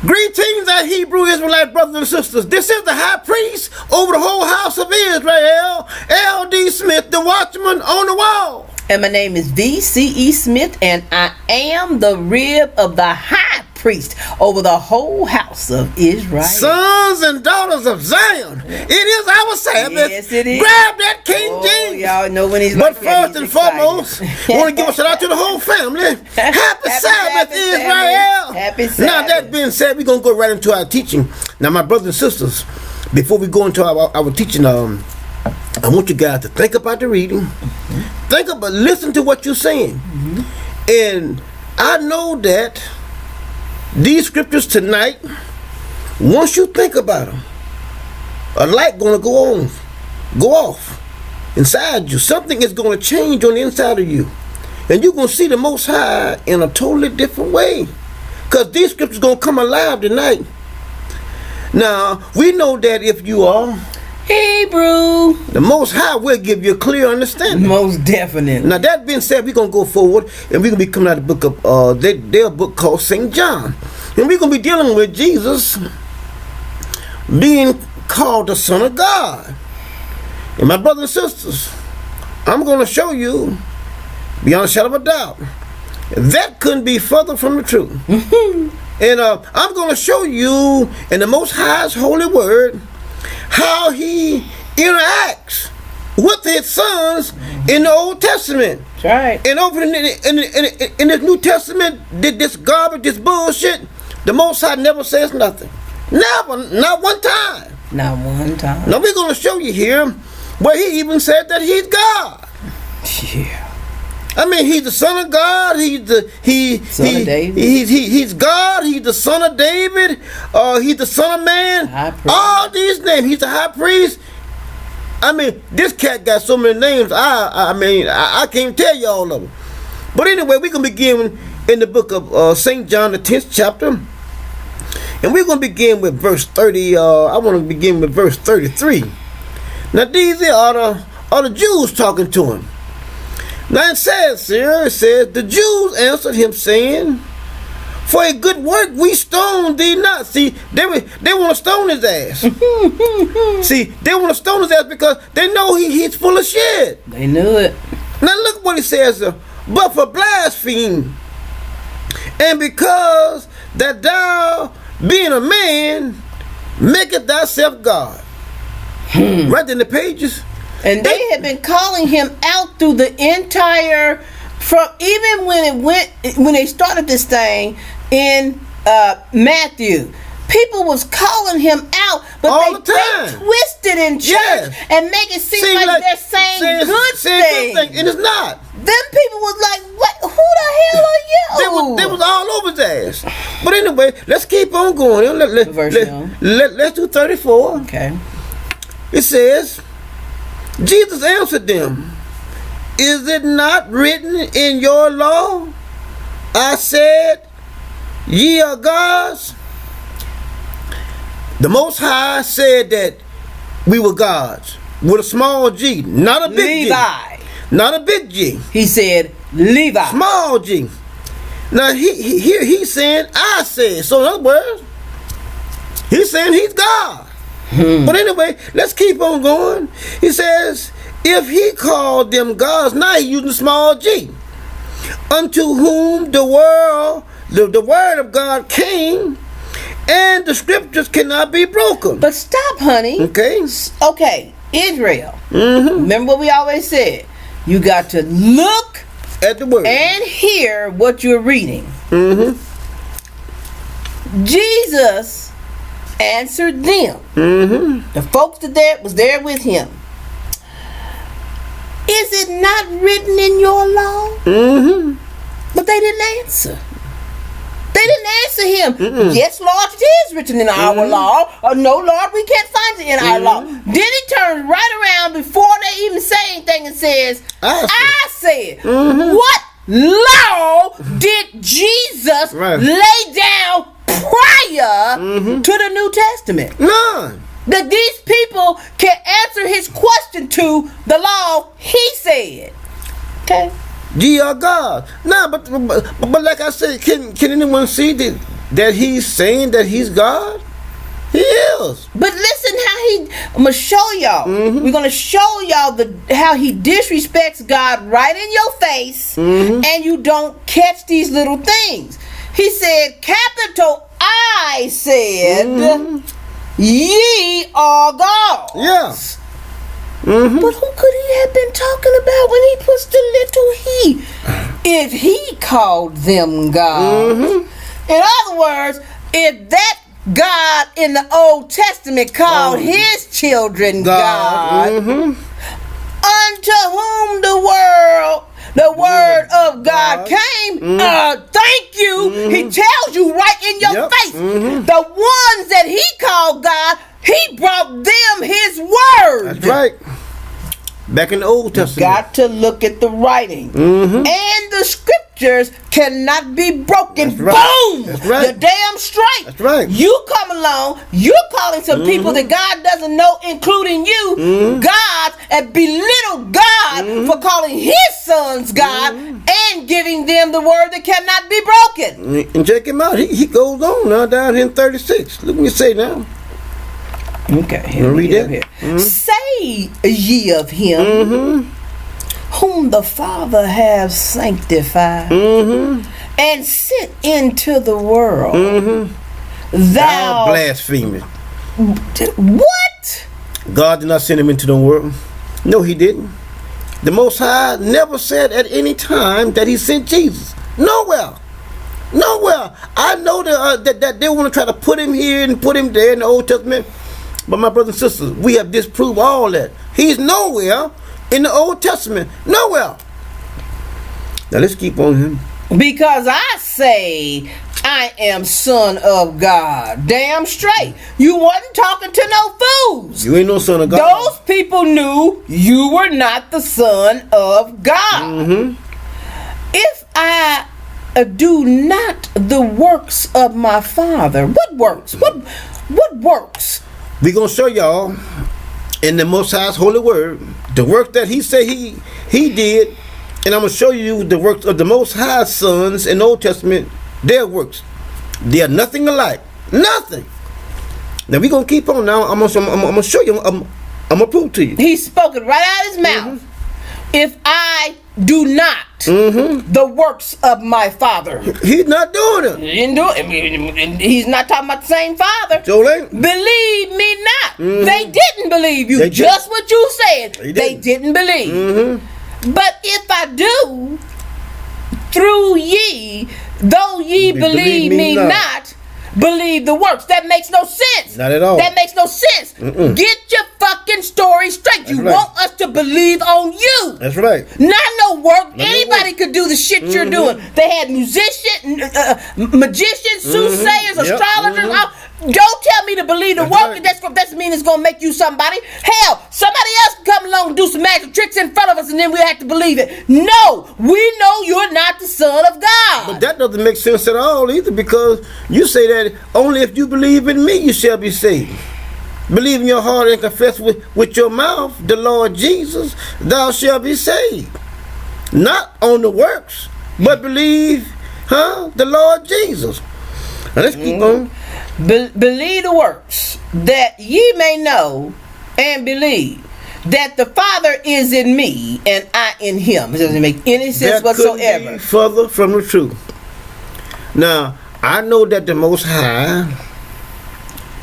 Greetings, our Hebrew Israelite brothers and sisters. This is the high priest over the whole house of Israel, L.D. Smith, the watchman on the wall. And my name is V.C.E. Smith, and I am the rib of the high priest over the whole house of Israel. Sons and daughters of Zion, it is our Sabbath. Yes, it is. Grab that King James. Y'all know when he's But like that, first and foremost, I want to give a shout out to the whole family. Happy Sabbath, Israel. Happy Sabbath. Now, that being said, we're going to go right into our teaching. Now, my brothers and sisters, before we go into our teaching, I want you guys to think about the reading. Listen to what you're saying. And I know that these scriptures tonight, once you think about them, a light going to go off inside you. Something is going to change on the inside of you. And you're going to see the Most High in a totally different way. Because these scriptures going to come alive tonight. Now, we know that if you are Hebrew, the Most High will give you a clear understanding. Most definitely. Now, that being said, we're going to go forward and we're going to be coming out of the book of their book called St. John. And we're going to be dealing with Jesus being called the Son of God. And my brothers and sisters, I'm going to show you, beyond a shadow of a doubt, that couldn't be further from the truth. And I'm going to show you in the Most High's holy word how he interacts with his sons in the Old Testament. That's right. And over in the New Testament, this garbage, this bullshit, the Most High never says nothing. Never, not one time. Not one time. Now we're going to show you here where he even said that he's God. Yeah. I mean, he's the Son of God. He's Son of David. He's God. He's the Son of David. He's the Son of Man. High priest. All these names. He's the High Priest. I mean, this cat got so many names. I can't tell you all of them. But anyway, we're gonna begin in the book of St. John, the 10th chapter, and we're gonna begin with verse 30. I want to begin with verse 33. Now, these are the Jews talking to him. Now it says the Jews answered him, saying, for a good work we stone thee not. See, they want to stone his ass. See, they want to stone his ass because they know he's full of shit. They knew it. Now look what he says, but for blaspheme, and because that thou, being a man, maketh thyself God. Right in the pages. And they had been calling him out through the entire, from even when they started this thing in Matthew. People was calling him out, but all they twisted in church and make it seem like they're saying good things. And it's not. Them people was like, what? Who the hell are you? They was all over his ass. But anyway, let's keep on going. Let's do 34. Okay. It says, Jesus answered them, is it not written in your law, I said, ye are gods? The Most High said that we were gods with a small g, not a big Levi. G. Not a big G. He said Levi. Small G. Now he's saying I said. So in other words, he's saying he's God. But anyway, let's keep on going. He says, if he called them gods, now he's using small g, unto whom the word of God came, and the scriptures cannot be broken. But stop, honey. Okay, Israel. Remember what we always said. You got to look at the word and hear what you're reading. Jesus answered them. The folks that was there with him. Is it not written in your law? But they didn't answer. They didn't answer him. Yes, Lord, it is written in our law. Or no, Lord, we can't find it in our law. Then he turns right around before they even say anything and says, I said. What law did Jesus lay down prior to the New Testament? None. That these people can answer his question to the law he said. Okay. Ye are God. Nah, but like I said, can anyone see that that he's saying that he's God? He is. But listen how I'm gonna show y'all. We're gonna show y'all how he disrespects God right in your face, and you don't catch these little things. He said, capital I said, ye are gods. Yes. But who could he have been talking about when he puts the little he? If he called them God. In other words, if that God in the Old Testament called his children God, unto whom the word of God came, thank you. He tells you right in your face. The ones that he called God, he brought them his word. That's right. Back in the Old Testament. Got to look at the writing. And the scriptures cannot be broken. That's right. Boom! That's right. You're damn straight. That's right. You come along, you're calling some people that God doesn't know, including you, God, and belittle God for calling his sons God and giving them the word that cannot be broken. And check him out. He goes on now down here in 36. Look what you say now. Okay, here read that. Here. Say ye of him whom the Father hath sanctified and sent into the world. Thou blasphemous. What? God did not send him into the world. No, he didn't. The Most High never said at any time that he sent Jesus. Nowhere. I know that they want to try to put him here and put him there in the Old Testament. But my brothers and sisters, we have disproved all that. He's nowhere in the Old Testament. Nowhere. Now let's keep on him. Because I say I am son of God. Damn straight. You wasn't talking to no fools. You ain't no son of God. Those people knew you were not the son of God. If I do not the works of my Father, what works? What works? We're going to show y'all in the Most High's holy word the work that he said he did, and I'm going to show you the works of the Most High's sons in the Old Testament, their works. They are nothing alike. Nothing. Now we're going to keep on now. I'm going to show you. I'm going to prove to you. He spoke it right out of his mouth. If I do not the works of my Father. He's not doing it. He didn't do it. He's not talking about the same Father. Believe me not. They didn't believe you. Just what you said. They didn't believe. But if I do, through ye, though ye believe me not, believe the works. That makes no sense. Not at all. That makes no sense. Get your fucking story straight. You want us to believe on you. That's right. Not no work. Anybody could do the shit you're doing. They had musicians, magicians, soothsayers, astrologers. Don't tell me to believe the work. Right. That means it's gonna make you somebody. Hell, somebody else can come along and do some magic tricks in front of us, and then we have to believe it. No, we know you're not the Son of God. But that doesn't make sense at all either, because you say that only if you believe in me you shall be saved. Believe in your heart and confess with your mouth the Lord Jesus, thou shalt be saved. Not on the works, but believe, the Lord Jesus. Now let's keep on. Believe the works, that ye may know and believe that the Father is in me and I in him. It doesn't make any sense whatsoever. Couldn't be further from the truth. Now, I know that the Most High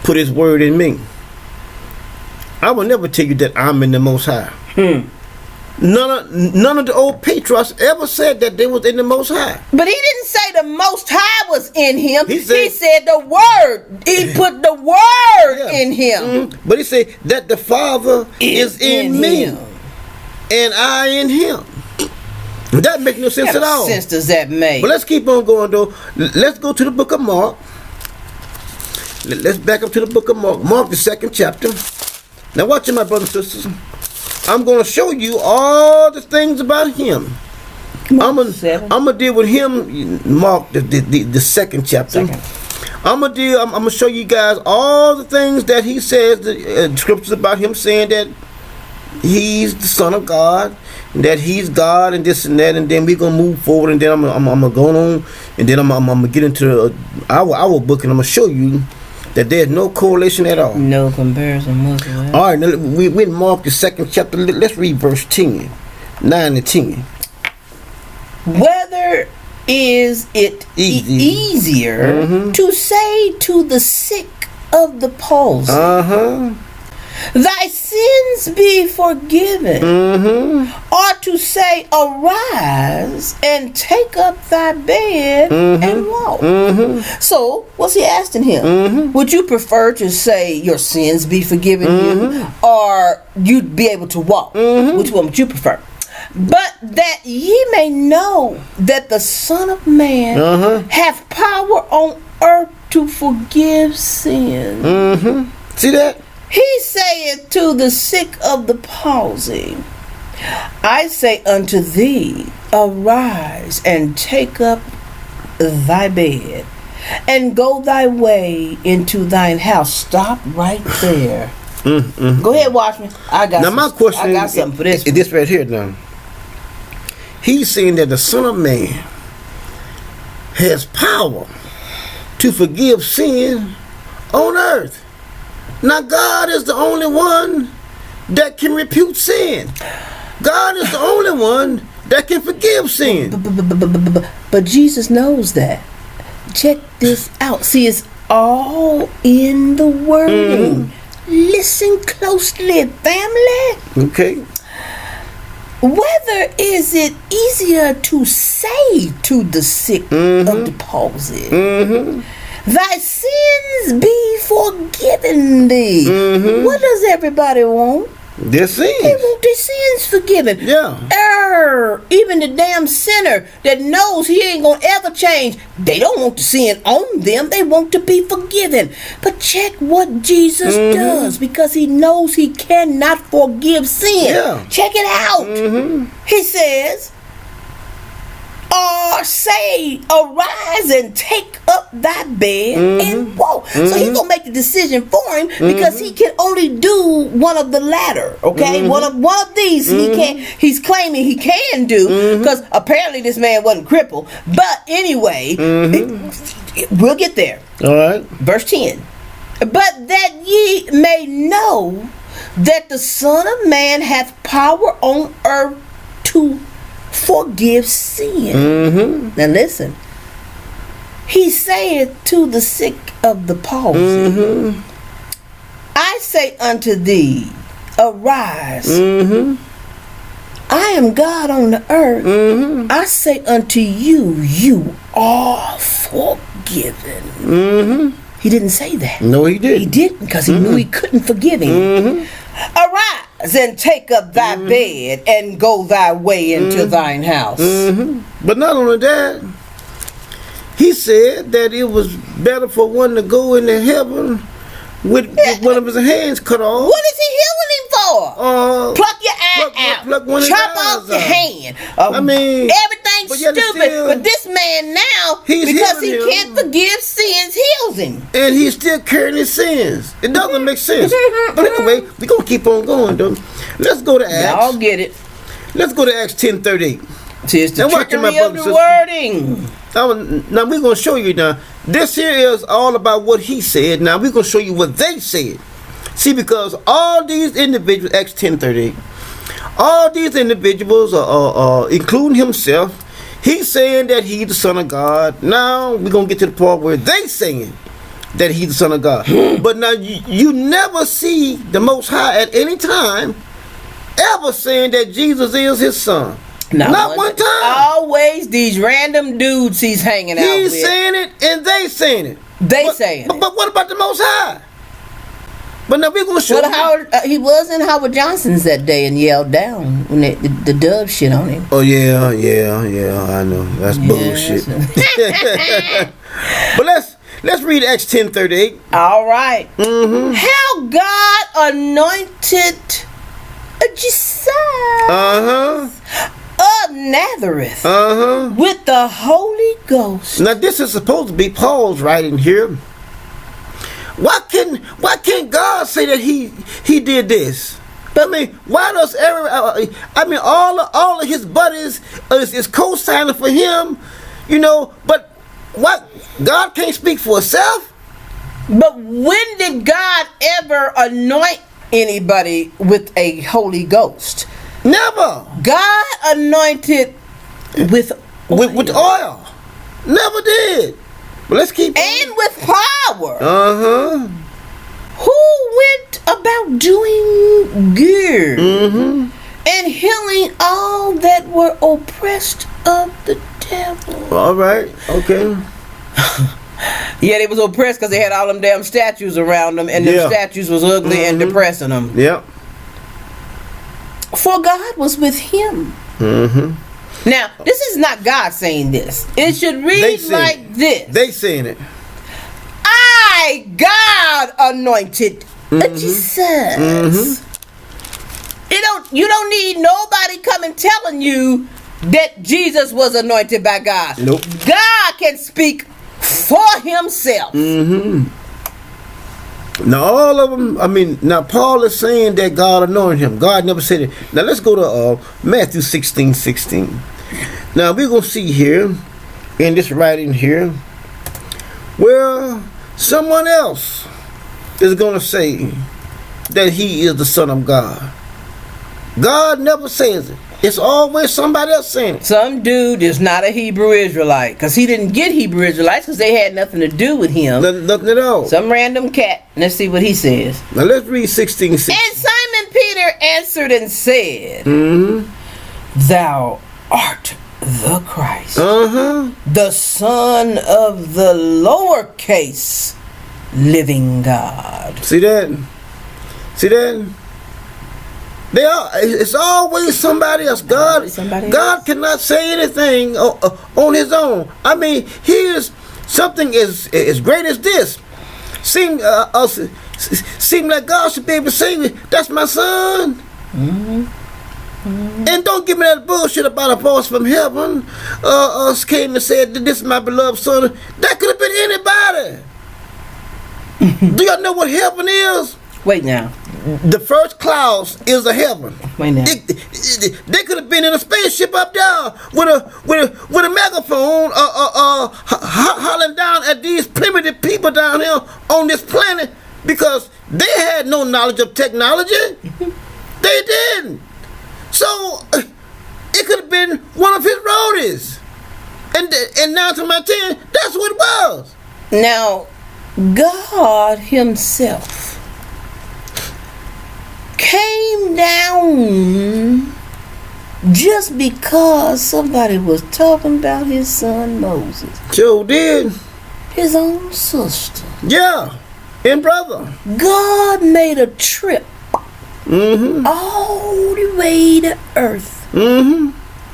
put his word in me. I will never tell you that I'm in the Most High. None of the old patriarchs ever said that they was in the Most High. But he didn't say the Most High was in him. He said the word. He put the word in him. But he said that the Father is in me and I in him. That makes no sense at all. What sense does that make? But let's keep on going though. Let's go to the book of Mark. Let's back up to the book of Mark. Mark, the 2nd chapter. Now watch it, my brothers and sisters. I'm going to show you all the things about him. I'm going to deal with him, Mark, the 2nd chapter. I'm going to show you guys all the things that he says, the scriptures about him saying that he's the Son of God, that he's God and this and that, and then we're gonna move forward, and then I'm gonna go on, and then I'm gonna get into our book, and I'm gonna show you that there's no correlation at all. No comparison whatsoever. All right, now we in Mark the 2nd chapter. Let's read verse 10, 9 and 10. Whether is it easier to say to the sick of the palsy, thy sins be forgiven, or to say, arise and take up thy bed and walk? So, what's he asking him? Would you prefer to say your sins be forgiven you, or you'd be able to walk? Which one would you prefer? But that ye may know that the Son of Man hath power on earth to forgive sins. See that? He saith to the sick of the palsy, I say unto thee, arise and take up thy bed and go thy way into thine house. Stop right there. Go ahead, Watchman. I got something for this. This right here now. He's saying that the Son of Man has power to forgive sin on earth. Now, God is the only one that can repute sin. God is the only one that can forgive sin. But Jesus knows that. Check this out. See, it's all in the wording. Listen closely, family. Okay. Whether is it easier to say to the sick of the palsy, thy sins be forgiven thee? What does everybody want? Their sins. They want their sins forgiven. Yeah. Even the damn sinner that knows he ain't gonna ever change, they don't want the sin on them. They want to be forgiven. But check what Jesus does, because he knows he cannot forgive sin. Yeah. Check it out. He says, or say, arise and take up thy bed and walk. So he's gonna make the decision for him, because he can only do one of the latter. Okay, one of these he's claiming he can do, because apparently this man wasn't crippled. But anyway, we'll get there. All right. Verse 10. But that ye may know that the Son of Man hath power on earth to forgive sin. Now listen. He saith to the sick of the palsy, I say unto thee, arise. I am God on the earth. I say unto you, you are forgiven. He didn't say that. No, he didn't. He didn't, because he knew he couldn't forgive him. Arise and take up thy bed and go thy way into thine house. But not only that, he said that it was better for one to go into heaven with one of his hands cut off. What is he healing him for? Pluck your eye out. Pluck one of Chop his off eyes your out. hand. I mean, everything's but yet stupid. still, but this man now, he's because he healing him. can't forgive sins, heals him. and he's still carrying his sins. It doesn't make sense. But anyway, we're going to keep on going, though. Let's go to Acts. Y'all get it. Let's go to Acts 10:38. See, it's the Now, watch trickery my of the brothers wording. Now we're going to show you now. This here is all about what he said. Now we're going to show you what they said. See, because all these individuals, Acts 10:38, all these individuals are including himself. He's saying that he's the Son of God. Now we're going to get to the part where they saying that he's the Son of God. But now you never see the Most High at any time ever saying that Jesus is his son. Not one time. Always these random dudes he's hanging out with. He's saying it and they saying it. Saying it. But what about the Most High? But now we're going to show Well, he was in Howard Johnson's that day and yelled down when the dove shit on him. Oh, yeah, I know. That's bullshit. But let's read Acts 10:38. All right. How God anointed Jesus of Nazareth with the Holy Ghost. Now this is supposed to be Paul's writing here. Why can't God say that he did this? But I mean, why does all of his buddies is co-signing for him, you know? But what, God can't speak for himself? But when did God ever anoint anybody with a Holy Ghost? Never. God anointed with oil. Never did. But let's keep and with power. Uh-huh. Who went about doing good and healing all that were oppressed of the devil. All right. Okay. Yeah, they was oppressed because they had all them damn statues around them, and them statues was ugly and depressing them. Yep. For God was with him. Now, this is not God saying this. It should read like this. They saying it. I, God, anointed Jesus. You don't need nobody coming telling you that Jesus was anointed by God. Nope. God can speak for himself. Now all of them, now Paul is saying that God anointed him. God never said it. Now let's go to Matthew 16:16. Now we're going to see here, in this writing here, where someone else is going to say that he is the Son of God. God never says it. It's always somebody else saying it. Some dude is not a Hebrew Israelite, because he didn't get Hebrew Israelites because they had nothing to do with him. Nothing at all. Some random cat. Let's see what he says. Now let's read 16:16. And Simon Peter answered and said, Thou art the Christ, the Son of the lowercase living God. See that? See that? It's always somebody else. God cannot say anything on his own. Here's something as great as this. Seem like God should be able to say, that's my son. And don't give me that bullshit about a voice from heaven came and said, this is my beloved son. That could have been anybody. Do y'all know what heaven is? Wait now. The first clause is a heaven. Wait now. They could have been in a spaceship up there with a megaphone hollering down at these primitive people down here on this planet, because they had no knowledge of technology. They didn't. So it could have been one of his roadies. And now to my 10, that's what it was. Now, God himself came down just because somebody was talking about his son Moses. Sure did. His own sister. Yeah. And brother. God made a trip all the way to earth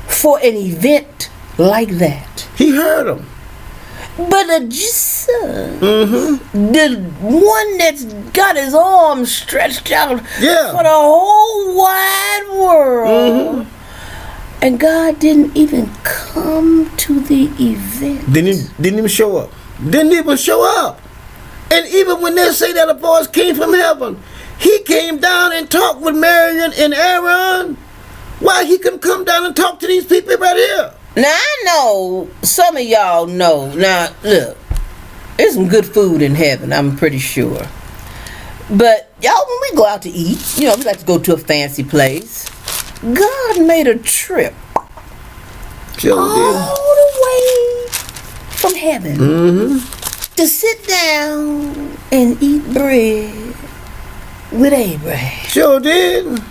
for an event like that. He heard him. But the son, the one that's got his arms stretched out for the whole wide world, and God didn't even come to the event. Didn't even show up. Didn't even show up. And even when they say that a voice came from heaven, he came down and talked with Mary and Aaron. Why he couldn't come down and talk to these people right here? Now, I know some of y'all know. Now, look, there's some good food in heaven, I'm pretty sure. But, y'all, when we go out to eat, we like to go to a fancy place. God made a trip all the way from heaven to sit down and eat bread with Abraham. Sure did.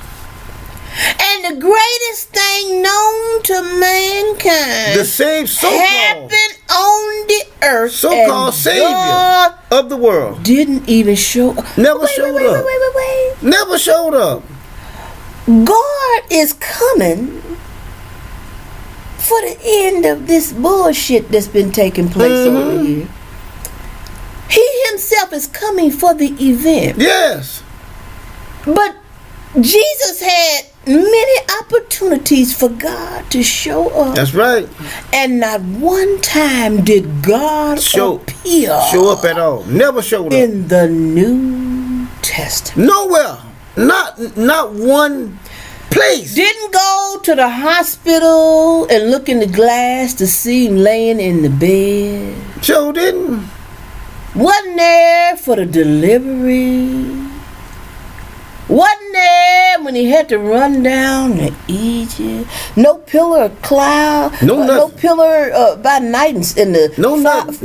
And the greatest thing known to mankind, the same happened on the earth. So-called Savior of the world didn't even show up. Never showed up. Wait. Never showed up. God is coming for the end of this bullshit that's been taking place over here. He himself is coming for the event. Yes. But Jesus had many opportunities for God to show up. That's right. And not one time did God appear. Show up at all. Never showed up. In the New Testament. Nowhere. Not one place. Didn't go to the hospital and look in the glass to see him laying in the bed. Sure didn't. Wasn't there for the delivery. Wasn't there when he had to run down to Egypt. No pillar of cloud. No pillar by night in the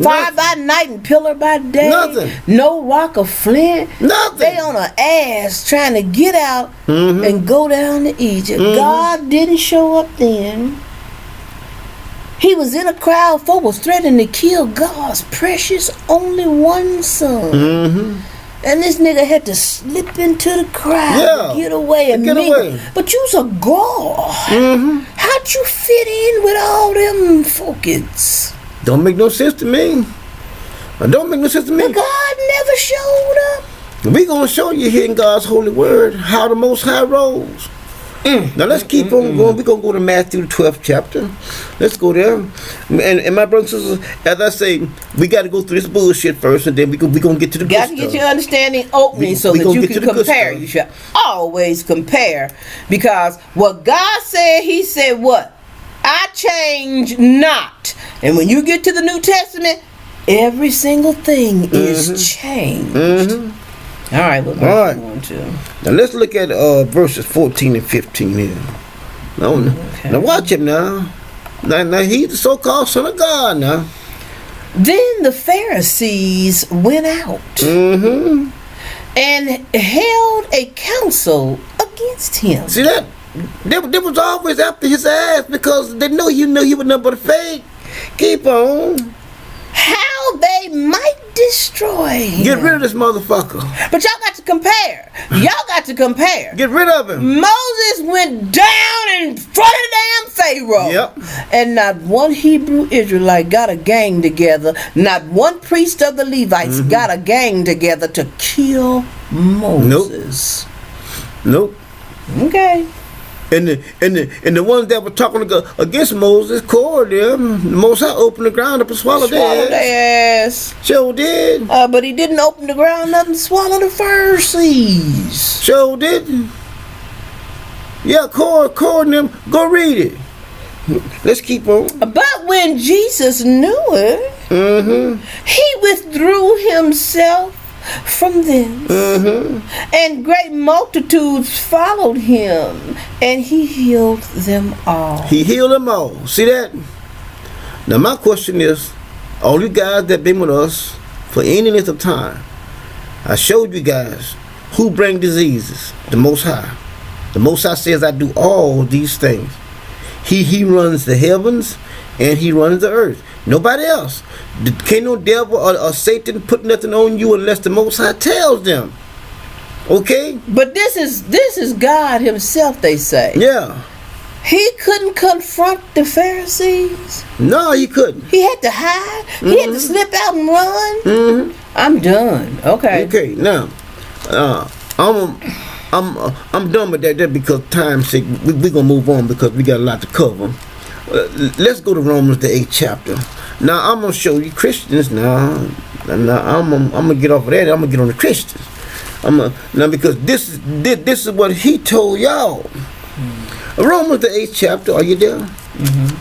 fire by night and pillar by day. Nothing. No rock of flint. Nothing. They on an ass trying to get out and go down to Egypt. God didn't show up then. He was in a crowd. Folk was threatening to kill God's precious only one son. And this nigga had to slip into the crowd to get away and mingle. But you's a God. How'd you fit in with all them folks? Don't make no sense to me. Don't make no sense to me. But God never showed up. We gonna show you here in God's holy word how the Most High rose. Now let's keep on going. We're going to go to Matthew the 12th chapter. Let's go there. And my brothers and sisters, as I say, we got to go through this bullshit first, and then we're going to get to the good stuff. Got to get your understanding opening so that you can compare. You should always compare. Because what God said, he said what? I change not. And when you get to the New Testament, every single thing is changed. All right, we're going to. Now let's look at verses 14 and 15 here. Now watch him now. Now he's the so-called Son of God now. Then the Pharisees went out and held a council against him. See that? They was always after his ass because they knew he was nothing but a fake. Keep on. How they might destroy him. Get rid of this motherfucker. But y'all got to compare. Get rid of him. Moses went down in front of the damn Pharaoh. Yep. And not one Hebrew Israelite got a gang together. Not one priest of the Levites got a gang together to kill Moses. Nope. Okay. And the ones that were talking against Moses, Korah, them, the Most High opened the ground up and swallowed their ass. Sure did. But he didn't open the ground up and swallow the Pharisees. Sure didn't. Yeah, Korah and them, go read it. Let's keep on. But when Jesus knew it, he withdrew himself from them, and great multitudes followed him, and he healed them all. He healed them all. See that? Now my question is, all you guys that been with us for any length of time, I showed you guys who bring diseases. The Most High. The Most High says, I do all these things. He runs the heavens and he runs the earth. Nobody else. Can't no devil or Satan put nothing on you unless the Most High tells them. Okay? But this is God himself, they say. Yeah. He couldn't confront the Pharisees. No, he couldn't. He had to hide. He had to slip out and run. I'm done. Okay. Okay. Now, I'm done with that because time's sake. We're gonna move on because we got a lot to cover. Let's go to Romans the 8th chapter. Now I'm gonna show you Christians now. I'm gonna get off of that. I'm gonna get on the Christians. Now because this is what he told y'all. Romans the 8th chapter. Are you there?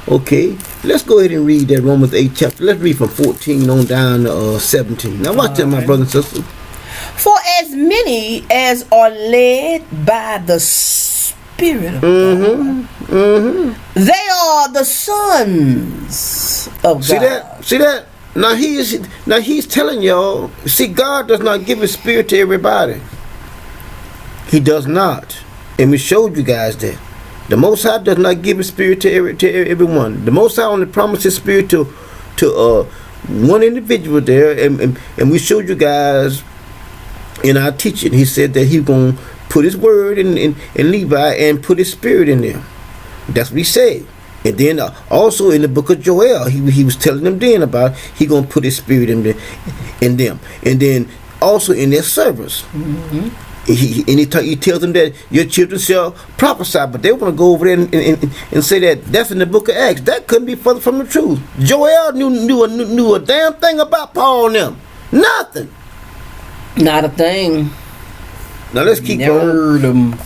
Okay. Let's go ahead and read that Romans 8th chapter. Let's read from 14 on down to 17. Now watch that, my brothers and sisters. For as many as are led by the Spirit of God, they are the sons of God. See that? Now he's telling y'all. See, God does not give His Spirit to everybody. He does not, and we showed you guys that. The Most High does not give His Spirit to everyone. The Most High only promised His Spirit to one individual there, and we showed you guys in our teaching. He said that He's gonna put His word in Levi and put His Spirit in there. That's what He said. And then also in the book of Joel, he was telling them then about He gonna put His Spirit in them, and then also in their servants. He tells them that your children shall prophesy, but they want to go over there and say that that's in the book of Acts. That couldn't be further from the truth. Joel knew a damn thing about Paul and them. Nothing. Not a thing. Now let's keep Never on. heard 'em.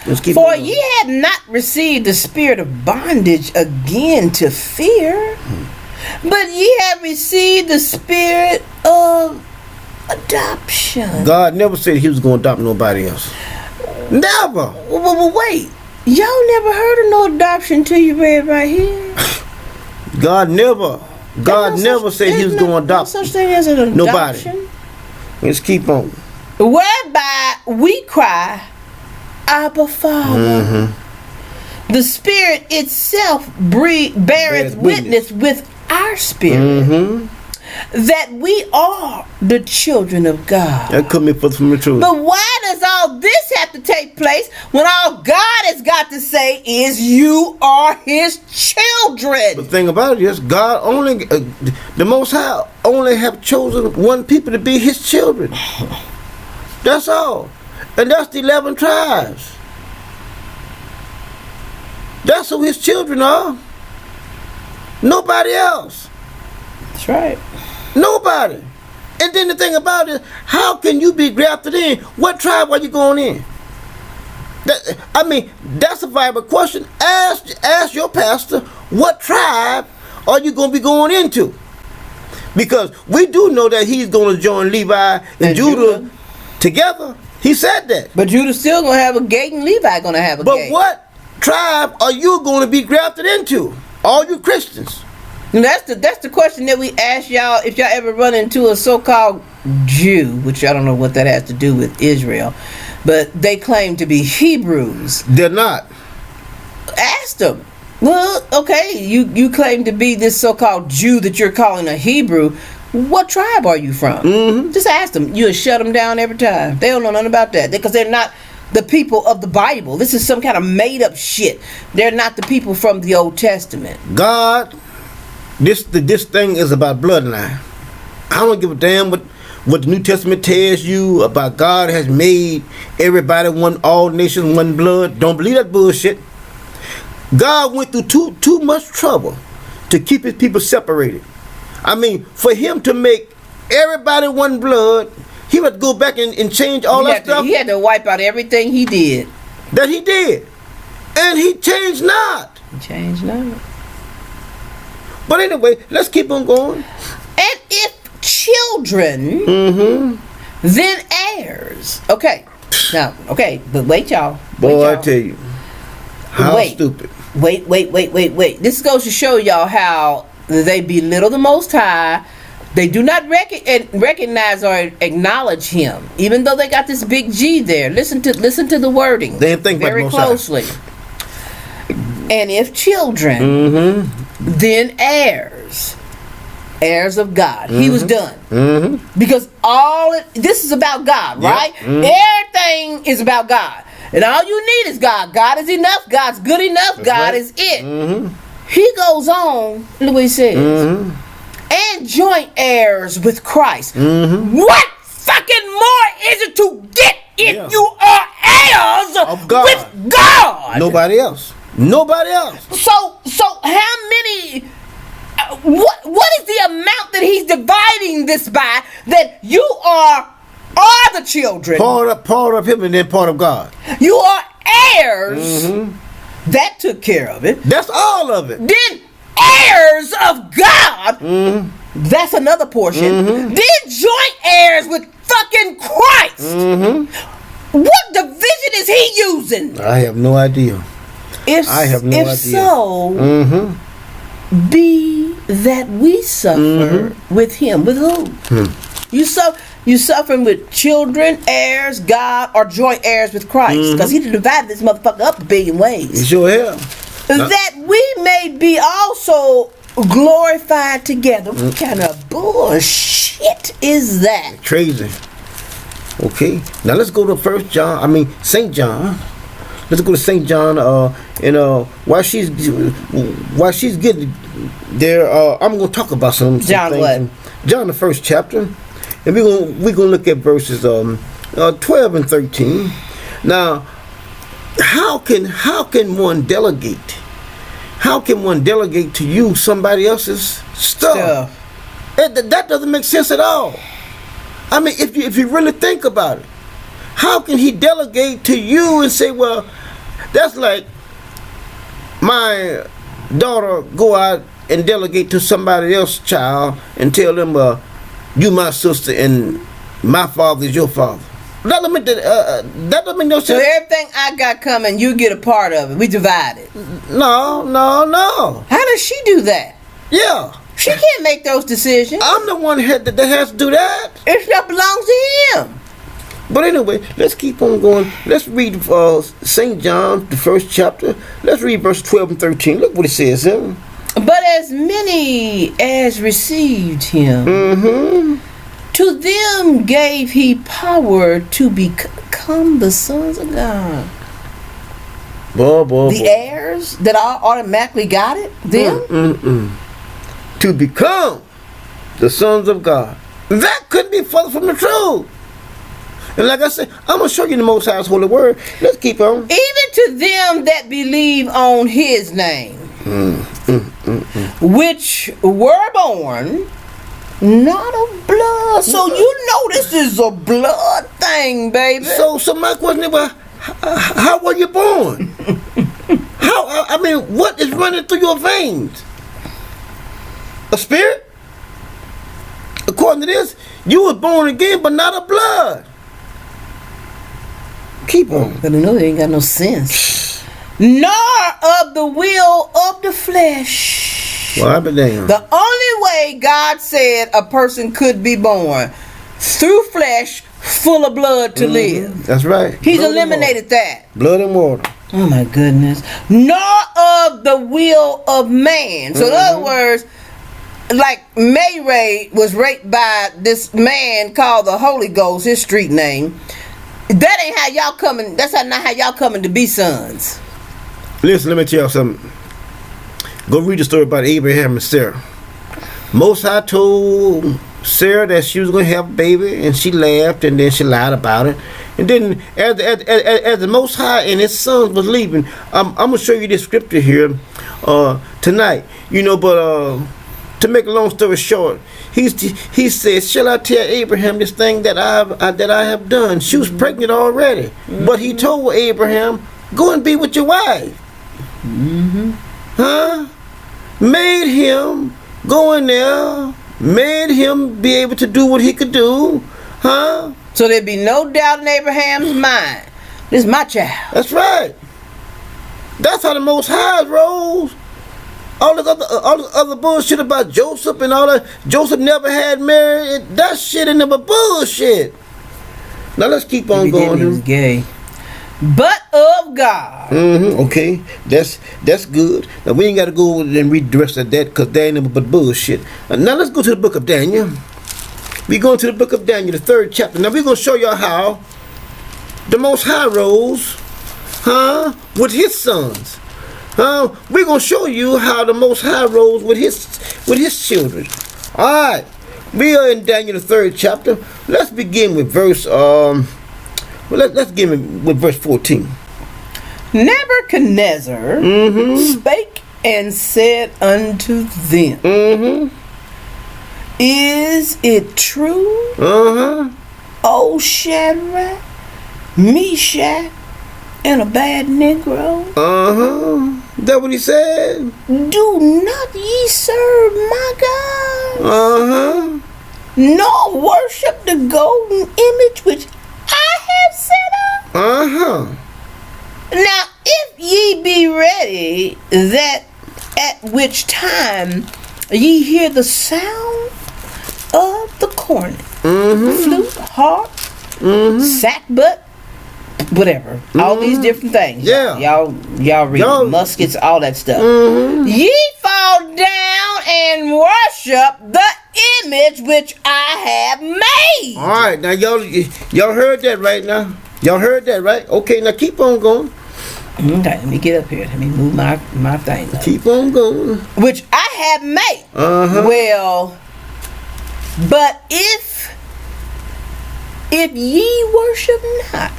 Let's keep For on. ye have not received the spirit of bondage again to fear, but ye have received the spirit of adoption. God never said he was going to adopt nobody else. Never. Wait. Y'all never heard of no adoption till you read right here? God never said he was going to No adopt such thing as an nobody. adoption. Let's keep on. Whereby we cry, Abba, Father. Mm-hmm. The Spirit itself beareth Beareth witness with our spirit Mm-hmm. that we are the children of God. That could be from the truth. But why does all this have to take place when all God has got to say is you are his children? The thing about it is, God only, the Most High only have chosen one people to be his children. That's all. And that's the 11 tribes. That's who his children are. Nobody else. That's right. Nobody. And then the thing about it, how can you be grafted in? What tribe are you going in? That's a viable question. Ask your pastor, what tribe are you going to be going into? Because we do know that he's going to join Levi and Judah together. He said that. But Judah's still going to have a gate and Levi going to have a gate. But what tribe are you going to be grafted into? All you Christians. And that's the question that we ask y'all if y'all ever run into a so-called Jew, which I don't know what that has to do with Israel, but they claim to be Hebrews. They're not. Ask them. Well, okay, you claim to be this so-called Jew that you're calling a Hebrew. What tribe are you from? Mm-hmm. Just ask them. You'll shut them down every time. They don't know nothing about that because they're not the people of the Bible. This is some kind of made-up shit. They're not the people from the Old Testament. God, this thing is about bloodline. I don't give a damn what the New Testament tells you about God has made everybody one, all nations one blood. Don't believe that bullshit. God went through too much trouble to keep his people separated. For him to make everybody one blood, he had to go back and change all that stuff. He had to wipe out everything he did. That he did. And he changed not. He changed not. But anyway, let's keep on going. And if children, then heirs. Okay. Now, okay, but wait, y'all. Boy, Wait, I y'all. tell you. How stupid. Wait. This goes to show y'all how they belittle the Most High. They do not recognize or acknowledge him, even though they got this big G there. Listen to the wording. They didn't think very about the Most closely. And if children, then heirs of God. He was done. Because this is about God, right? Everything is about God. And all you need is God. God is enough. God's good enough. That's God right. is it. He goes on, look what he says. And joint heirs with Christ. What fucking more is it to get if you are heirs of God. with God? Nobody else. So how many? What is the amount that he's dividing this by? That you are the children. Part of him and then part of God. You are heirs. That took care of it. That's all of it. Then heirs of God. That's another portion. Then joint heirs with fucking Christ. What division is he using? I have no idea. If so, be that we suffer with him. With who? You suffering with children, heirs, God, or joint heirs with Christ. Because he divided this motherfucker up a billion ways. You sure have. That we may be also glorified together. What kind of bullshit is that? Crazy. Okay. Now let's go to St. John. Let's go to St. John. While she's getting there, I'm gonna talk about some John things. what? John the 1st chapter, and we're gonna look at verses 12 and 13. Now, how can one delegate? How can one delegate to you somebody else's stuff? That doesn't make sense at all. If you really think about it, How can he delegate to you and say, well, that's like my daughter go out and delegate to somebody else's child and tell them, you my sister and my father is your father. That don't make no sense. So everything I got coming, you get a part of it. We divide it. No. How does she do that? Yeah. She can't make those decisions. I'm the one that has to do that. It belongs to him. But anyway, let's keep on going. Let's read St. John, the first chapter. Let's read verse 12 and 13. Look what it says here. But as many as received him, to them gave he power to become the sons of God. The heirs that all automatically got it, them? To become the sons of God. That couldn't be further from the truth. And like I said, I'm going to show you the Most High's holy word. Let's keep on. Even to them that believe on his name, which were born not of blood. So you know this is a blood thing, baby. So my question is, how were you born? What is running through your veins? A spirit? According to this, you were born again, but not of blood. Keep on. But you know they ain't got no sense. Nor of the will of the flesh. Well, I be damned. The only way God said a person could be born through flesh full of blood to live. That's right. He's blood eliminated that. Blood and water. Oh my goodness. Nor of the will of man. So in other words, like May Ray was raped by this man called the Holy Ghost, his street name. That ain't how y'all coming. That's not how y'all coming to be sons. Listen, let me tell you something. Go read the story about Abraham and Sarah. Most High told Sarah that she was going to have a baby, and she laughed, and then she lied about it. And then, as the Most High and his sons was leaving, I'm going to show you this scripture here tonight. But to make a long story short, he said, "Shall I tell Abraham this thing that I have done?" She was pregnant already, but he told Abraham, "Go and be with your wife." Made him go in there, made him be able to do what he could do, So there'd be no doubt in Abraham's mind. This is my child. That's right. That's how the Most High rolls. All this other bullshit about Joseph and all that. Joseph never had Mary. That shit ain't never bullshit. Now let's keep on going. He was gay. But of God. Okay, that's good. Now we ain't got to go and read the rest of that because that ain't nothing but bullshit. Now let's go to the book of Daniel. We're going to the book of Daniel, the 3rd chapter. Now we're going to show y'all how the Most High rose, with his sons. We're going to show you how the Most High rose with his children. All right, we are in Daniel, the 3rd chapter. Let's begin with verse let's begin with verse 14. Nebuchadnezzar spake and said unto them, Is it true, O Shadrach, Meshach, and a bad Negro? That what he said? Do not ye serve my God? Nor worship the golden image which I have set up? Now, if ye be ready, that at which time ye hear the sound of the cornet, flute, harp, sackbut, whatever, all these different things. Y'all read muskets, all that stuff. Ye fall down and worship the image which I have made. All right, now y'all heard that right now. Y'all heard that right? Okay, now keep on going. Okay, let me get up here. Let me move my thing up. Keep on going. Which I have made. Well, but if ye worship not,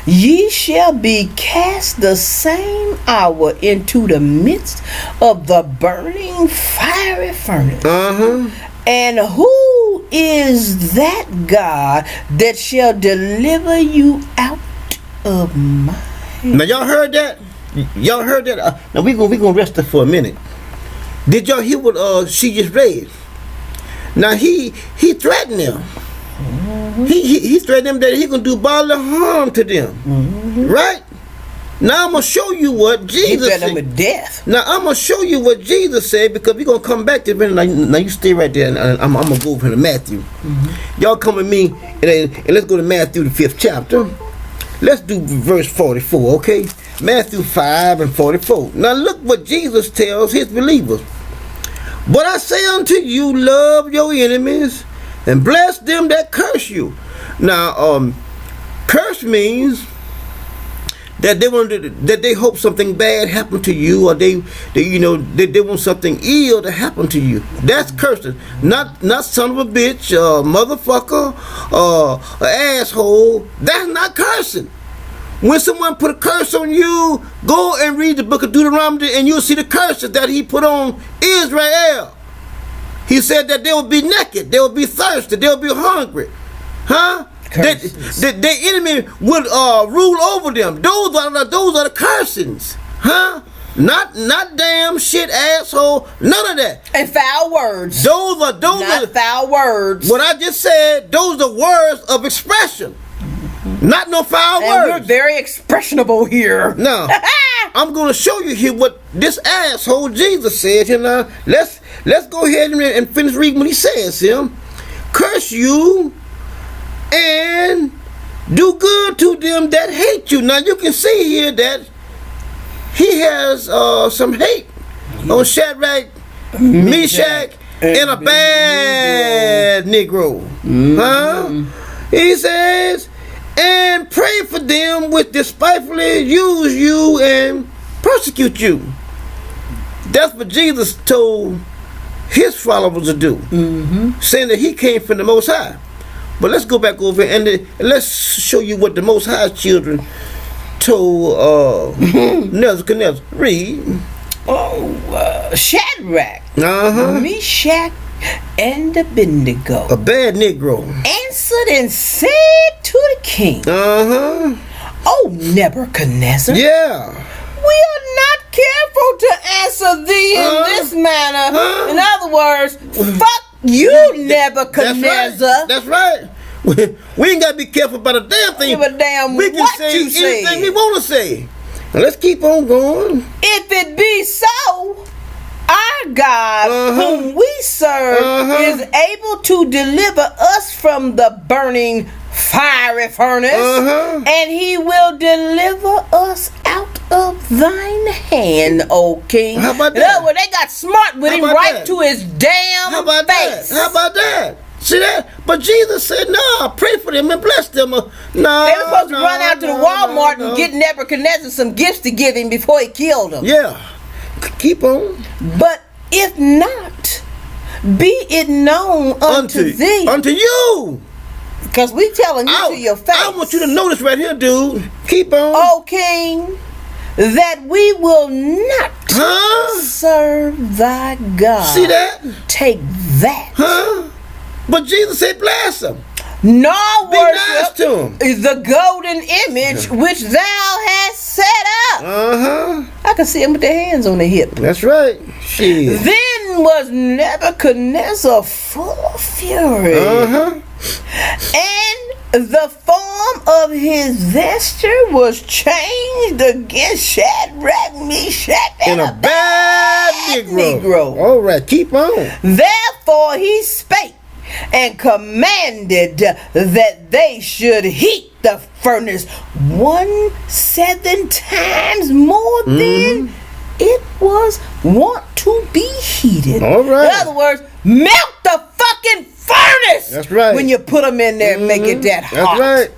ye shall be cast the same hour into the midst of the burning fiery furnace. And who Who is that God that shall deliver you out of my hand? Now y'all heard that? Y'all heard that? Now we gonna rest there for a minute. Did y'all hear what she just read? Now he threatened them. He threatened them that he gonna do bodily harm to them. Right? Now I'm gonna show you what Jesus He threatened said. them with death. Now I'm gonna show you what Jesus said, because we're gonna come back to it. Now you stay right there, and I'm gonna go over to Matthew. Y'all come with me, and let's go to Matthew the 5th chapter. Let's do verse 44, okay? Matthew 5 and 44. Now look what Jesus tells his believers. But I say unto you, love your enemies and bless them that curse you. Now, curse means that they hope something bad happened to you, or they want something ill to happen to you. That's cursing. Not son of a bitch, motherfucker, asshole. That's not cursing. When someone put a curse on you, go and read the book of Deuteronomy, and you'll see the curses that he put on Israel. He said that they will be naked, they will be thirsty, they will be hungry. Huh? The enemy would rule over them. Those are the cursings. Huh? Not damn, shit, asshole, none of that. And foul words. Those are foul words. What I just said, those are words of expression. Not no foul words. We're very expressionable here. Now, I'm going to show you here what this asshole Jesus said here. Now, let's go ahead and finish reading what he says here. Curse you and do good to them that hate you. Now, you can see here that he has some hate on Shadrach, Meshach, and a bad Negro. Huh? He says, and pray for them which despitefully use you and persecute you. That's what Jesus told his followers to do, saying that he came from the Most High. But let's go back over and let's show you what the Most High's children told Nebuchadnezzar. Read. Shadrach, Meshach, and Abednego, a bad Negro, answered and said to the king, O Nebuchadnezzar, yeah, we are not careful to answer thee in this manner. In other words, fuck you, Nebuchadnezzar. That's right. We ain't got to be careful about a damn thing. Give a damn we can what say you say. anything we want to say. Now let's keep on going. If it be so, our God, whom we serve, is able to deliver us from the burning fiery furnace, and he will deliver us out of thine hand, O king. How about that? In other words, they got smart with him right that? to his damn How about face. that? How about that? See that? But Jesus said, no, pray for them and bless them. No, They were supposed to run out to the Walmart and get Nebuchadnezzar some gifts to give him before he killed him. Yeah. Keep on. But if not, be it known unto thee. Unto you. Because we telling you to your face. I want you to notice right here, dude. Keep on. O king, that we will not serve thy God. See that? Take that. But Jesus said, bless him. Nor Be nice worship to him. the golden image which thou hast set up. I can see them with their hands on their hip. That's right. Shit. Then was Nebuchadnezzar full of fury. And the form of his vesture was changed against Shadrach, Meshach, and a bad Negro. All right, keep on. Therefore he spake and commanded that they should heat the furnace 17 times more than it was wont to be heated. All right. In other words, melt the fucking furnace. That's right. When you put them in there and make it that hot. That's right.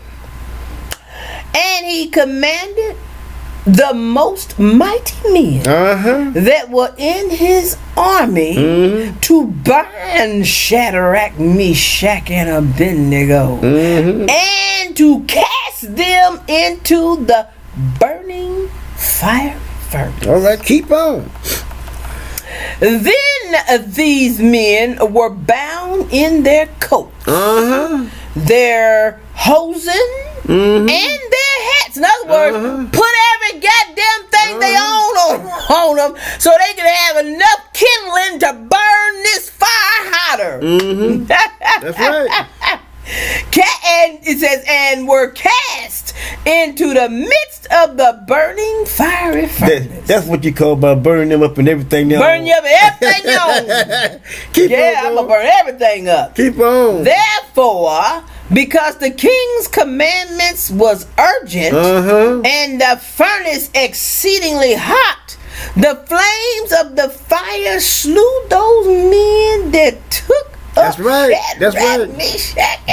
And he commanded the most mighty men that were in his army to bind Shadrach, Meshach, and Abednego and to cast them into the burning fire furnace. All right, keep on. Then these men were bound in their coats, their hosen, and their hats. In other words, put every goddamn thing they own on them so they could have enough kindling to burn this fire hotter. That's right. And it says, and were cast into the midst of the burning fiery furnace. That's what you call by burning them up and everything else. Burn you up and everything they own. Keep on, I'm gonna burn everything up. Keep on. Therefore, because the king's commandments was urgent and the furnace exceedingly hot, the flames of the fire slew those men that took That's right. That's right.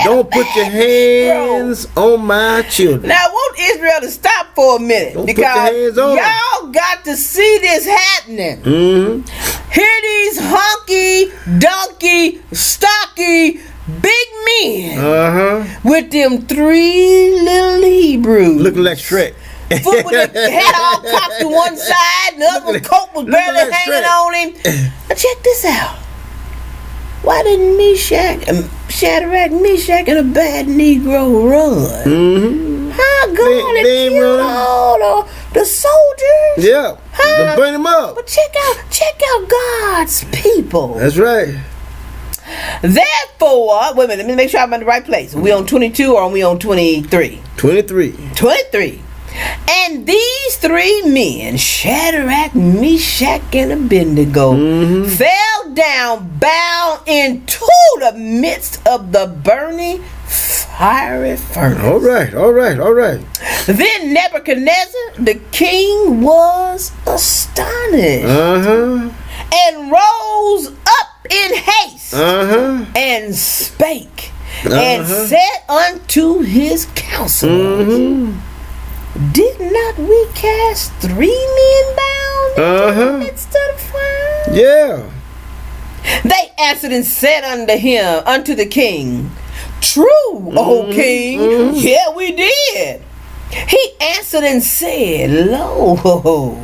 Don't put your hands on my children. Now I want Israel to stop for a minute. Don't because put your hands on y'all got to see this happening. Hear these hunky, donkey, stocky, big men with them 3 little Hebrews. Looking like Shrek. Foot with the head all cocked to one side, and the other coat was barely like hanging Shrek. on him. Now check this out. Why didn't Shadrach, Meshach, and a bad Negro run? How God they killed run. all the soldiers? Yeah. Huh? Burn them up. But check out God's people. That's right. Therefore, wait a minute, let me make sure I'm in the right place. Are we on 22 or are we on 23? 23. 23. And these 3 men, Shadrach, Meshach, and Abednego, fell down bound into the midst of the burning fiery furnace. All right. Then Nebuchadnezzar, the king, was astonished and rose up in haste and spake and said unto his counselors, did not we cast 3 men bound into the midst of the fire? Yeah. They answered and said unto the king, true, O king, yeah, we did. He answered and said, lo,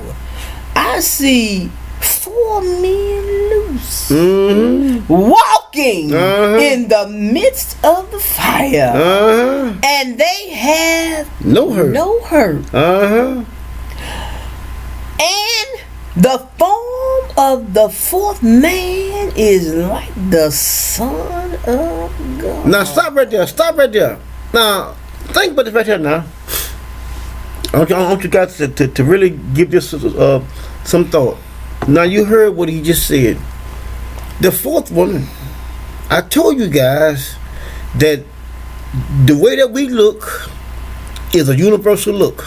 I see 4 men loose, walking in the midst of the fire, and they have no hurt. And the form of the 4th man is like the Son of God. Now stop right there. Now think about this right here now. I want you guys to really give this some thought. Now you heard what he just said. The 4th one, I told you guys that the way that we look is a universal look.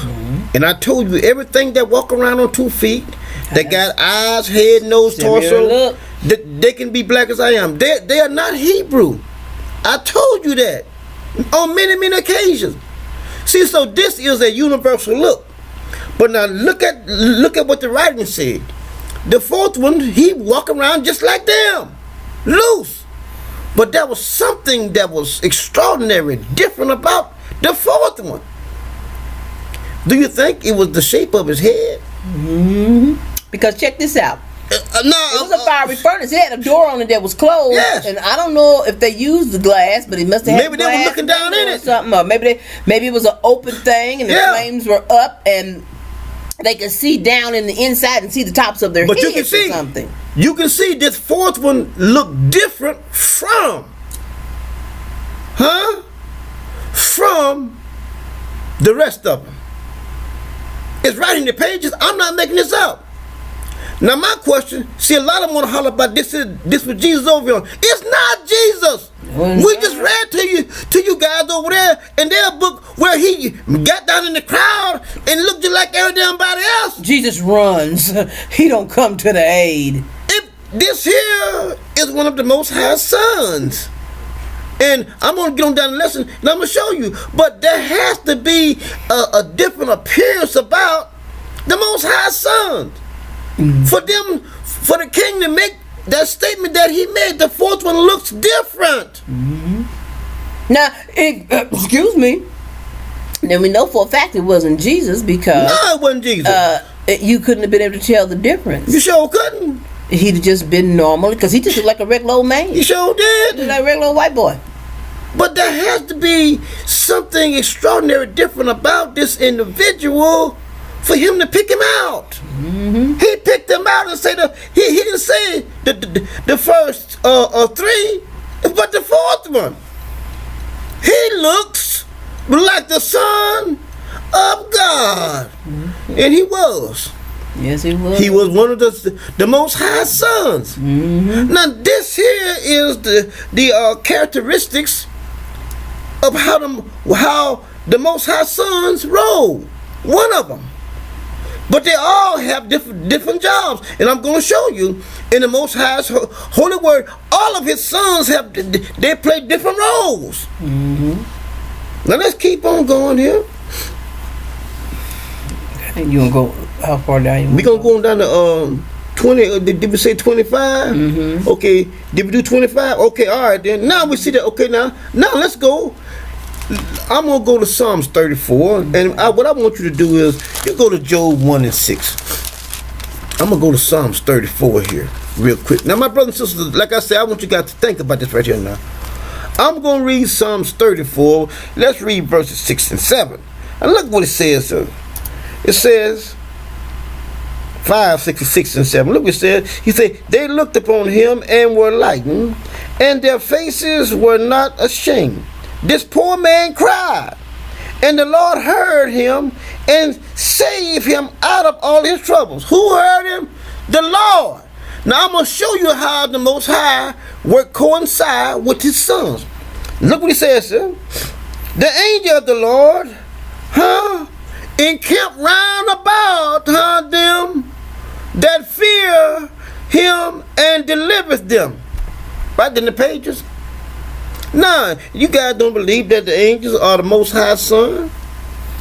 And I told you everything that walk around on 2 feet, that got eyes, head, nose, torso, they can be black as I am. They are not Hebrew. I told you that on many, many occasions. See, so this is a universal look. But now look at what the writing said. The 4th one, he walk around just like them, loose. But there was something that was extraordinary, different about the 4th one. Do you think it was the shape of his head? Because check this out. No, it was a fiery furnace. It had a door on it that was closed. Yes. And I don't know if they used the glass, but it must have had Maybe they were looking down in or it. something. Or maybe it was an open thing and the flames were up and they could see down in the inside and see the tops of their heads you can see, or something. You can see this 4th one look different from the rest of them. It's right in the pages. I'm not making this up. Now my question, see, a lot of them want to holler about this was Jesus over here. It's not Jesus. We just read to you guys over there in their book where he got down in the crowd and looked just like everybody else. Jesus runs. He don't come to the aid. This here is one of the Most High sons. And I'm going to get on down the lesson and I'm going to show you. But there has to be a different appearance about the Most High sons. For the king to make that statement that he made, the 4th one looks different. Now, excuse me. Then we know for a fact it wasn't Jesus because... No, it wasn't Jesus. You couldn't have been able to tell the difference. You sure couldn't. he'd just been normal because he just looked like a regular old man. He sure He did. looked like a regular old white boy. But there has to be something extraordinary different about this individual for him to pick him out. He picked him out and said he didn't say the first three, but the fourth one. He looks like the Son of God, and he was. Yes, he was. He was one of the Most High sons. Now this here is the characteristics of how the Most High sons roll. One of them. But they all have different jobs. And I'm going to show you in the Most High's holy word, all of his sons they play different roles. Now let's keep on going here. You gonna go how far down? We're going to go down to 20. Did we say 25? Okay. Did we do 25? Okay, all right then. Now we see that. Okay, now let's go. I'm going to go to Psalms 34. And what I want you to do is, you go to Job 1 and 6. I'm going to go to Psalms 34 here real quick. Now, my brothers and sisters, like I said, I want you guys to think about this right here now. I'm going to read Psalms 34. Let's read verses 6 and 7. And look what it says. It says 5, 6 and 7. Look what it says. He said, they looked upon him and were lightened, and their faces were not ashamed. This poor man cried, and the Lord heard him and saved him out of all his troubles. Who heard him? The Lord. Now I'm going to show you how the Most High work coincide with his sons. Look what he says, sir. The angel of the Lord, encamp round about them that fear him and delivereth them. Right in the pages. Nah, you guys don't believe that the angels are the Most High Son?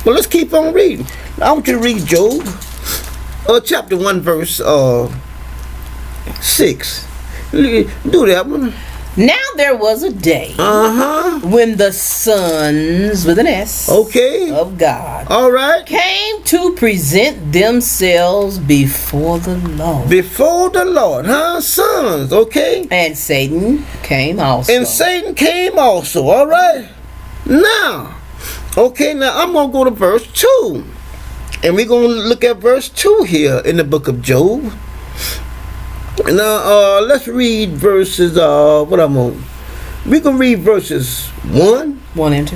Well, let's keep on reading. I want you to read Job, chapter 1, verse 6. Do that one. Now there was a day when the sons, with an S, of God, all right, came to present themselves before the Lord. Before the Lord, sons, okay. And Satan came also. All right. Now, I'm going to go to verse 2. And we're going to look at verse 2 here in the book of Job. Now, let's read verses, we're going to read verses 1 and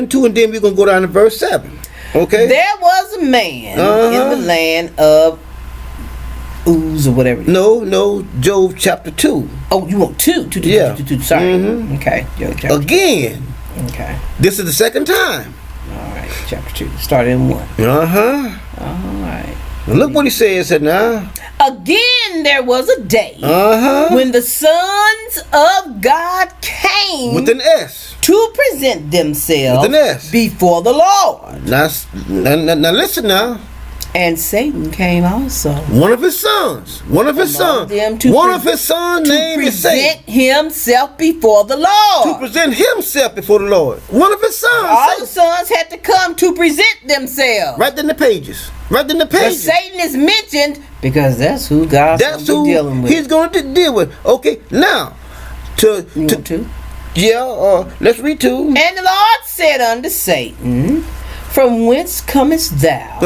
2, and then we're going to go down to verse 7. Okay? There was a man in the land of Uz or whatever. No, Job chapter 2. Oh, you want 2? Yeah. 2. Sorry. Okay. Job chapter Again. 2. Okay. This is the second time. All right. Chapter 2. Started in 1. All right. Look what he says here now. Again, there was a day when the sons of God came with an S to present themselves with an S before the Lord. Now listen now. And Satan came also. One of his sons named is Satan. To present himself before the Lord. To present himself before the Lord. One of his sons. All the sons had to come to present themselves. Right in the pages. But Satan is mentioned because that's who God's dealing with. He's going to deal with. Okay, now let's read 2. And the Lord said unto Satan, from whence comest thou?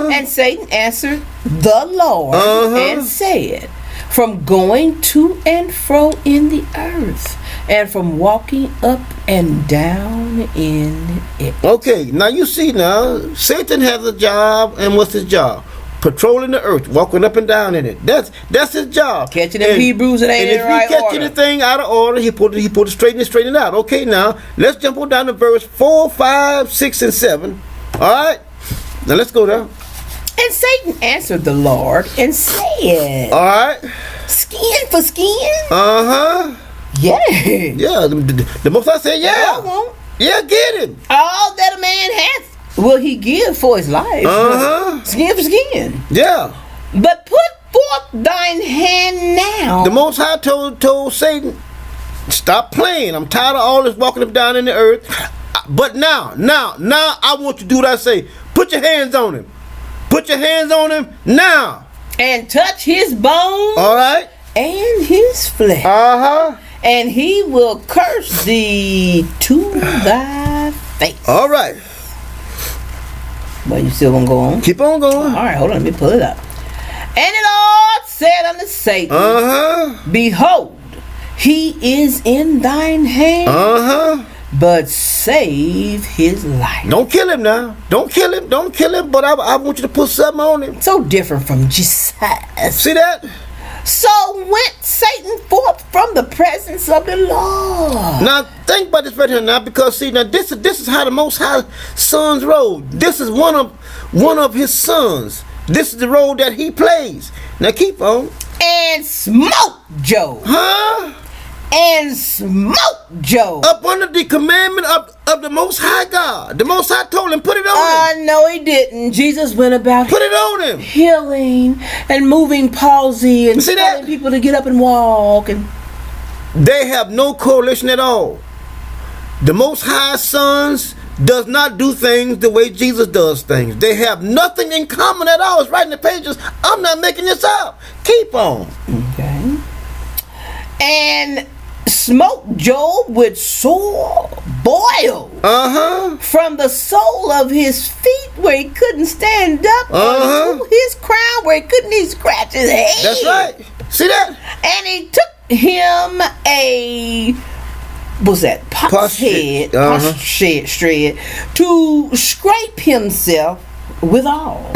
And Satan answered the Lord and said, from going to and fro in the earth, and from walking up and down in it. Okay, now you see now, Satan has a job, and what's his job? Patrolling the earth, walking up and down in it. That's his job. Catching them Hebrews that ain't in the right order. And if he catch anything out of order, he put it straighten it out. Okay, now let's jump on down to verse 4, 5, 6, and 7. All right, now let's go down. And Satan answered the Lord and said, all right, skin for skin. Yeah. Yeah, the Most High said, yeah. I won't. Yeah, get him. All that a man has will he give for his life. Skin for skin. Yeah. But put forth thine hand now. The Most High told Satan, stop playing. I'm tired of all this walking up down in the earth. But now, I want you to do what I say. Put your hands on him. Put your hands on him now. and touch his bones All right. and his flesh. And he will curse thee to thy face. All right. Well, you still gonna go on? Keep on going. All right, hold on, let me pull it up. And the Lord said unto Satan, Behold, he is in thine hand, but save his life. Don't kill him now. Don't kill him. Don't kill him. But I want you to put something on him. So different from Jesus. See that? So went Satan forth from the presence of the Lord. Now think about this right here now, because see now this is how the Most High sons rode. This is one of his sons. This is the role that he plays. Now keep on. And smote Job. And smote Job. Up under the commandment of the Most High God. The Most High told him, put it on him. No, he didn't. Jesus went about Put it on him. healing and moving palsy and See telling that? people to get up and walk. And They have no correlation at all. The Most High sons does not do things the way Jesus does things. They have nothing in common at all. It's right in the pages. I'm not making this up. Keep on. Okay. And smote Job with sore boil from the sole of his feet where he couldn't stand up to his crown where he couldn't even scratch his head. That's right. See that? And he took him a potsherd to scrape himself withal.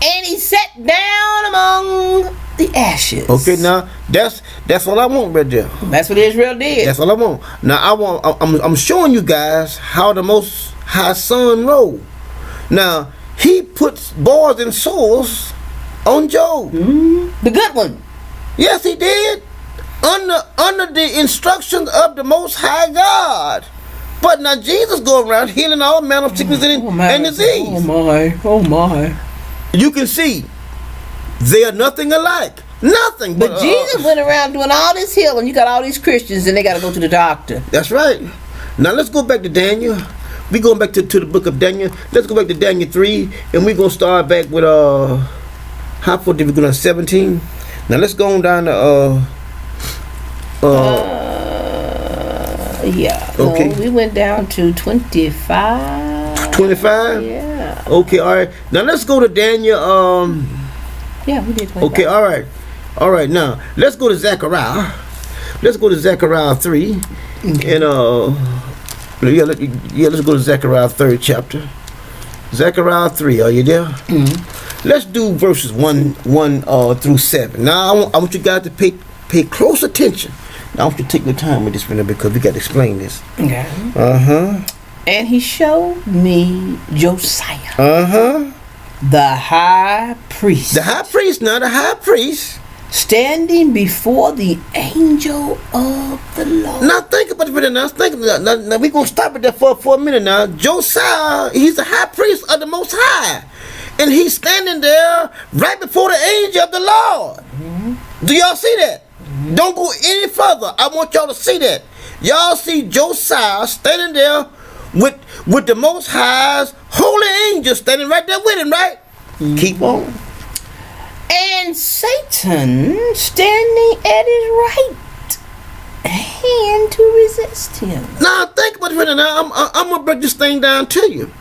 And he sat down among the ashes. Okay, now that's all I want right there. That's what Israel did. That's all I want. Now I'm showing you guys how the Most High Son rolled. Now he puts boils and sores on Job. The good one. Yes, he did. Under the instructions of the Most High God. But now Jesus going around healing all manner of sickness and disease. Oh my. You can see they are nothing alike. Nothing. But Jesus went around doing all this healing. You got all these Christians and they got to go to the doctor. That's right. Now let's go back to Daniel. We're going back to the book of Daniel. Let's go back to Daniel 3, and we're going to start back with how far did we go on? 17. Now let's go on down to yeah. Okay. No, we went down to 25. 25? Yeah. Okay, all right. Now let's go to Daniel. Yeah, we did 25. Okay, all right. All right, now let's go to Zechariah. Let's go to Zechariah 3. Okay. And let's go to Zechariah 3rd chapter. Zechariah 3, are you there? Let's do verses 1 through 7. Now I want you guys to pay close attention. Now I want you to take the time with this one because we got to explain this. Okay. And he showed me Josiah. The high priest. The high priest, now the high priest. Standing before the angel of the Lord. Now think about it now. Now we're going to stop it there for a minute now. Josiah, he's the high priest of the Most High. And he's standing there right before the angel of the Lord. Do y'all see that? Don't go any further. I want y'all to see that. Y'all see Josiah standing there with the Most High's holy angel standing right there with him, right? Keep on. And Satan standing at his right hand to resist him. Now think about it right now. I'm going to break this thing down to you.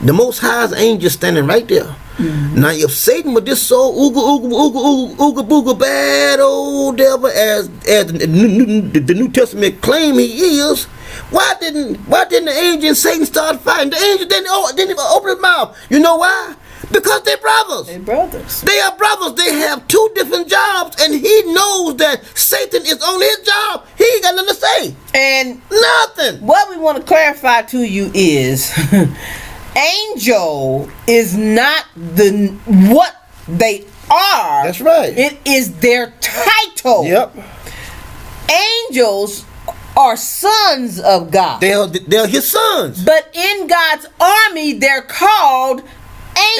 The Most High's angel standing right there. Now if Satan was this so ooga booga bad old devil as the New Testament claim he is, why didn't the angel and Satan start fighting? The angel didn't even open his mouth. You know why? Because they're brothers. They're brothers. They are brothers. They have two different jobs, and he knows that Satan is on his job. He ain't got nothing to say. And nothing. What we want to clarify to you is angel is not what they are. That's right. It is their title. Yep. Angels are sons of God. They're his sons. But in God's army, they're called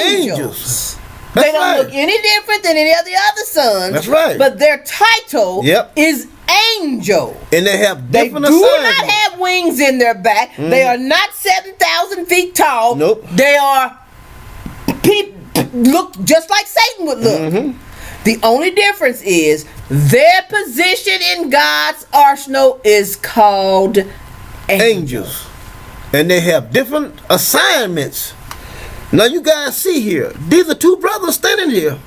angels. They don't look any different than any of the other sons. That's right. But their title is angel. And they have different They do assignments. not have wings in their back. They are not 7,000 feet tall. Nope. They are look just like Satan would look. The only difference is their position in God's arsenal is called angels. And they have different assignments. Now you guys see here, these are two brothers standing here.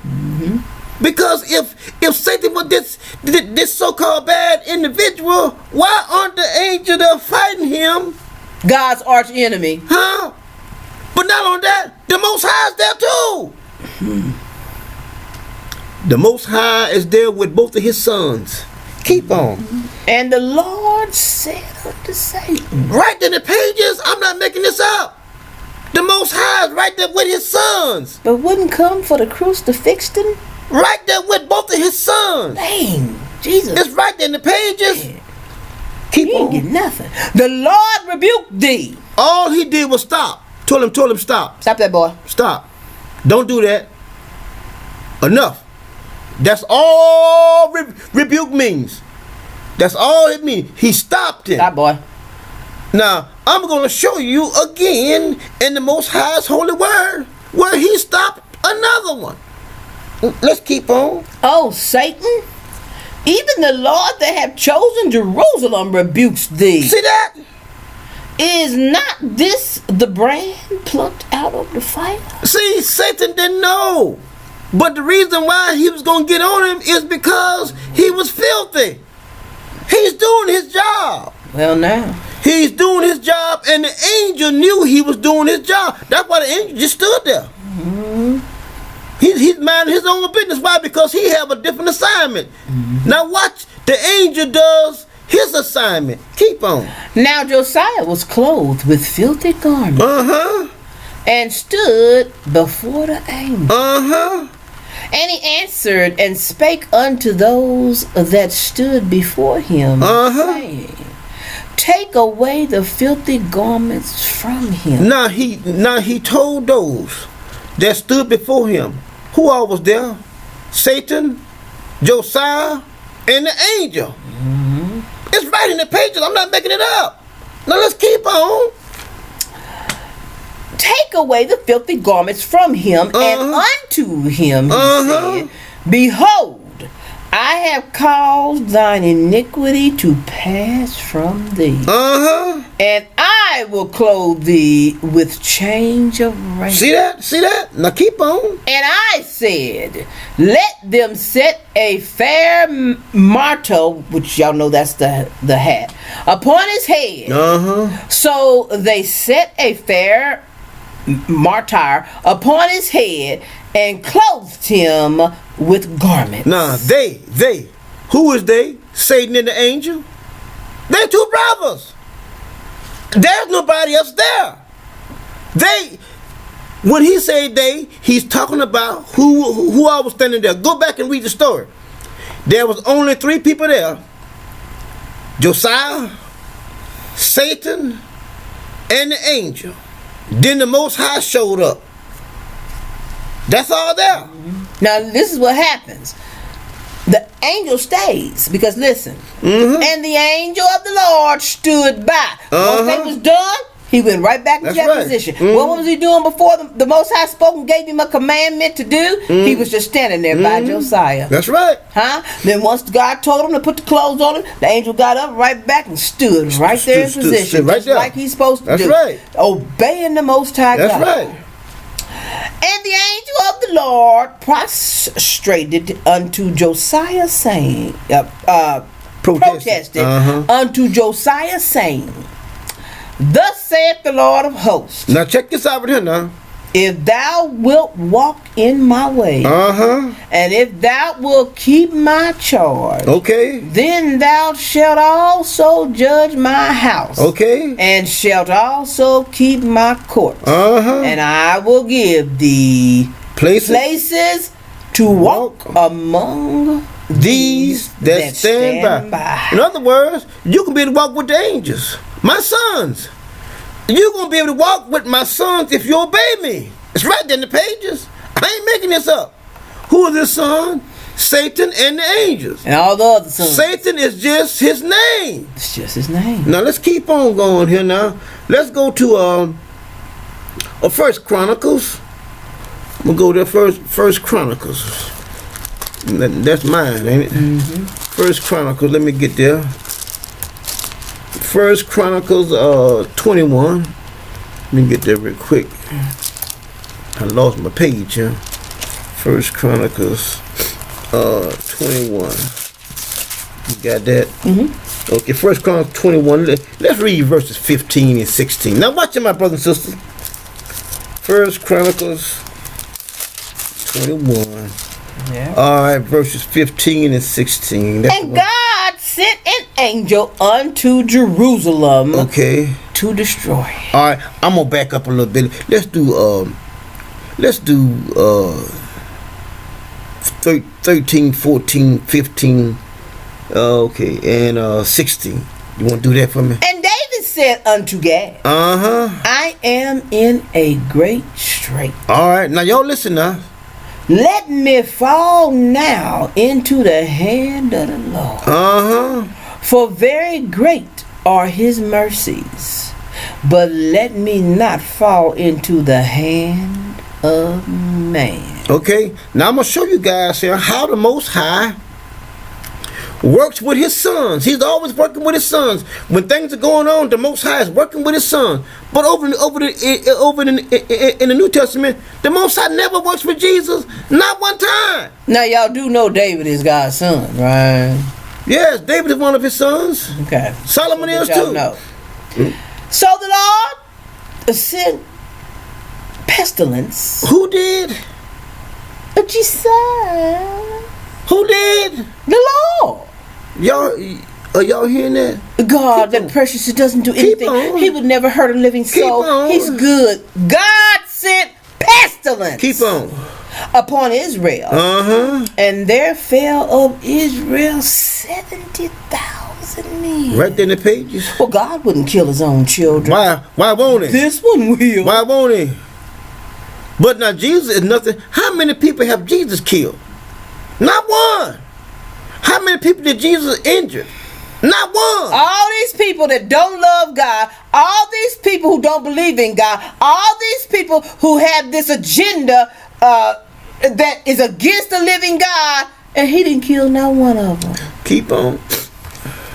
Because if Satan was this so-called bad individual, why aren't the angels that are fighting him? God's arch enemy. Huh? But not only that, the Most High is there too. The Most High is there with both of his sons. Keep on. And the Lord said unto Satan. Right in the pages, I'm not making this up. The Most High is right there with his sons. But wouldn't come for the crucifixion? Right there with both of his sons. Dang, Jesus. It's right there in the pages. Yeah. Keep He on. ain't get nothing. The Lord rebuked thee. All he did was stop. Told him stop. Stop that, boy. Stop. Don't do that. Enough. That's all rebuke means. That's all it means. He stopped him. Stop, boy. Now, I'm going to show you again in the Most High's holy word where he stopped another one. Let's keep on. Oh, Satan, even the Lord that have chosen Jerusalem rebukes thee. See that? Is not this the brand plucked out of the fire? See, Satan didn't know. But the reason why he was going to get on him is because he was filthy. He's doing his job. Well, now. He's doing his job, and the angel knew he was doing his job. That's why the angel just stood there. He's minding his own business. Why? Because he have a different assignment. Now watch, the angel does his assignment. Keep on. Now Josiah was clothed with filthy garments and stood before the angel. And he answered and spake unto those that stood before him, saying, Take away the filthy garments from him. Now he told those that stood before him. Who all was there? Satan, Josiah, and the angel. It's right in the pages. I'm not making it up. Now let's keep on. Take away the filthy garments from him, and unto him he said, Behold, I have caused thine iniquity to pass from thee, and I will clothe thee with change of raiment. See that? See that? Now keep on. And I said, Let them set a fair martel, which y'all know that's the hat, upon his head. So they set a fair martyr upon his head and clothed him with garments. Now they, who is they? Satan and the angel? They're two brothers. There's nobody else there. They, when he said they, he's talking about who all was standing there. Go back and read the story. There was only 3 people there. Josiah, Satan, and the angel. Then the Most High showed up. That's all there. Now this is what happens. The angel stays because listen. And the angel of the Lord stood by. Once they was done, he went right back into that position. What was he doing before the Most High spoke and gave him a commandment to do? He was just standing there by Josiah. That's right. Then once God told him to put the clothes on him, the angel got up right back and stood right there in position, right just there. like he's supposed to do. That's right. Obeying the Most High God. That's right. And the angel of the Lord prostrated unto Josiah, saying, protested unto Josiah, saying, Thus saith the Lord of hosts. Now check this out right here now. If thou wilt walk in my way, and if thou wilt keep my charge, then thou shalt also judge my house, and shalt also keep my courts, and I will give thee places to walk among these that stand by. In other words, you can be able to walk with the angels, my sons. You're going to be able to walk with my sons if you obey me. It's right there in the pages. I ain't making this up. Who is his son? Satan and the angels. And all the other sons. Satan is just his name. It's just his name. Now let's keep on going here now. Let's go to 1 Chronicles I'm gonna go there First Chronicles. That's mine, ain't it? Mm-hmm. First Chronicles. Let me get there. First Chronicles 21. Let me get there real quick. I lost my page here. First Chronicles 21. You got that? Mm-hmm. Okay, First Chronicles 21. Let's read verses 15 and 16. Now watch it, my brothers and sisters. First Chronicles 21. Yeah. Alright, verses 15 and 16. That's And God sent an angel unto Jerusalem okay. to destroy it. Alright, I'm gonna back up a little bit. Let's do 13, 14, 15, okay, and 16. You wanna do that for me? And David said unto Gad, I am in a great strait. Alright, now y'all listen now. Let me fall now into the hand of the Lord. For very great are his mercies. But let me not fall into the hand of man. Okay, now I'm gonna show you guys here how the Most High works with his sons. He's always working with his sons. When things are going on, the Most High is working with his son. But over in the New Testament, the Most High never works with Jesus, not one time. Now y'all do know David is God's son, right? Yes, David is one of his sons. Okay. Solomon is Y'all too. know. So the Lord sent pestilence. Who did? But you said Who did? the Lord. Y'all, are y'all hearing that? God, Keep that on. precious, it doesn't do Keep anything. on. He would never hurt a living soul. on. He's good. God sent pestilence Keep on. upon Israel. And there fell of Israel 70,000 men. Right there in the pages. Well, God wouldn't kill his own children. Why won't he? This one will. Why won't he? But now Jesus is nothing. How many people have Jesus killed? Not one. How many people did Jesus injure? Not one. All these people that don't love God, all these people who don't believe in God, all these people who have this agenda that is against the living God, and he didn't kill not one of them. Keep on.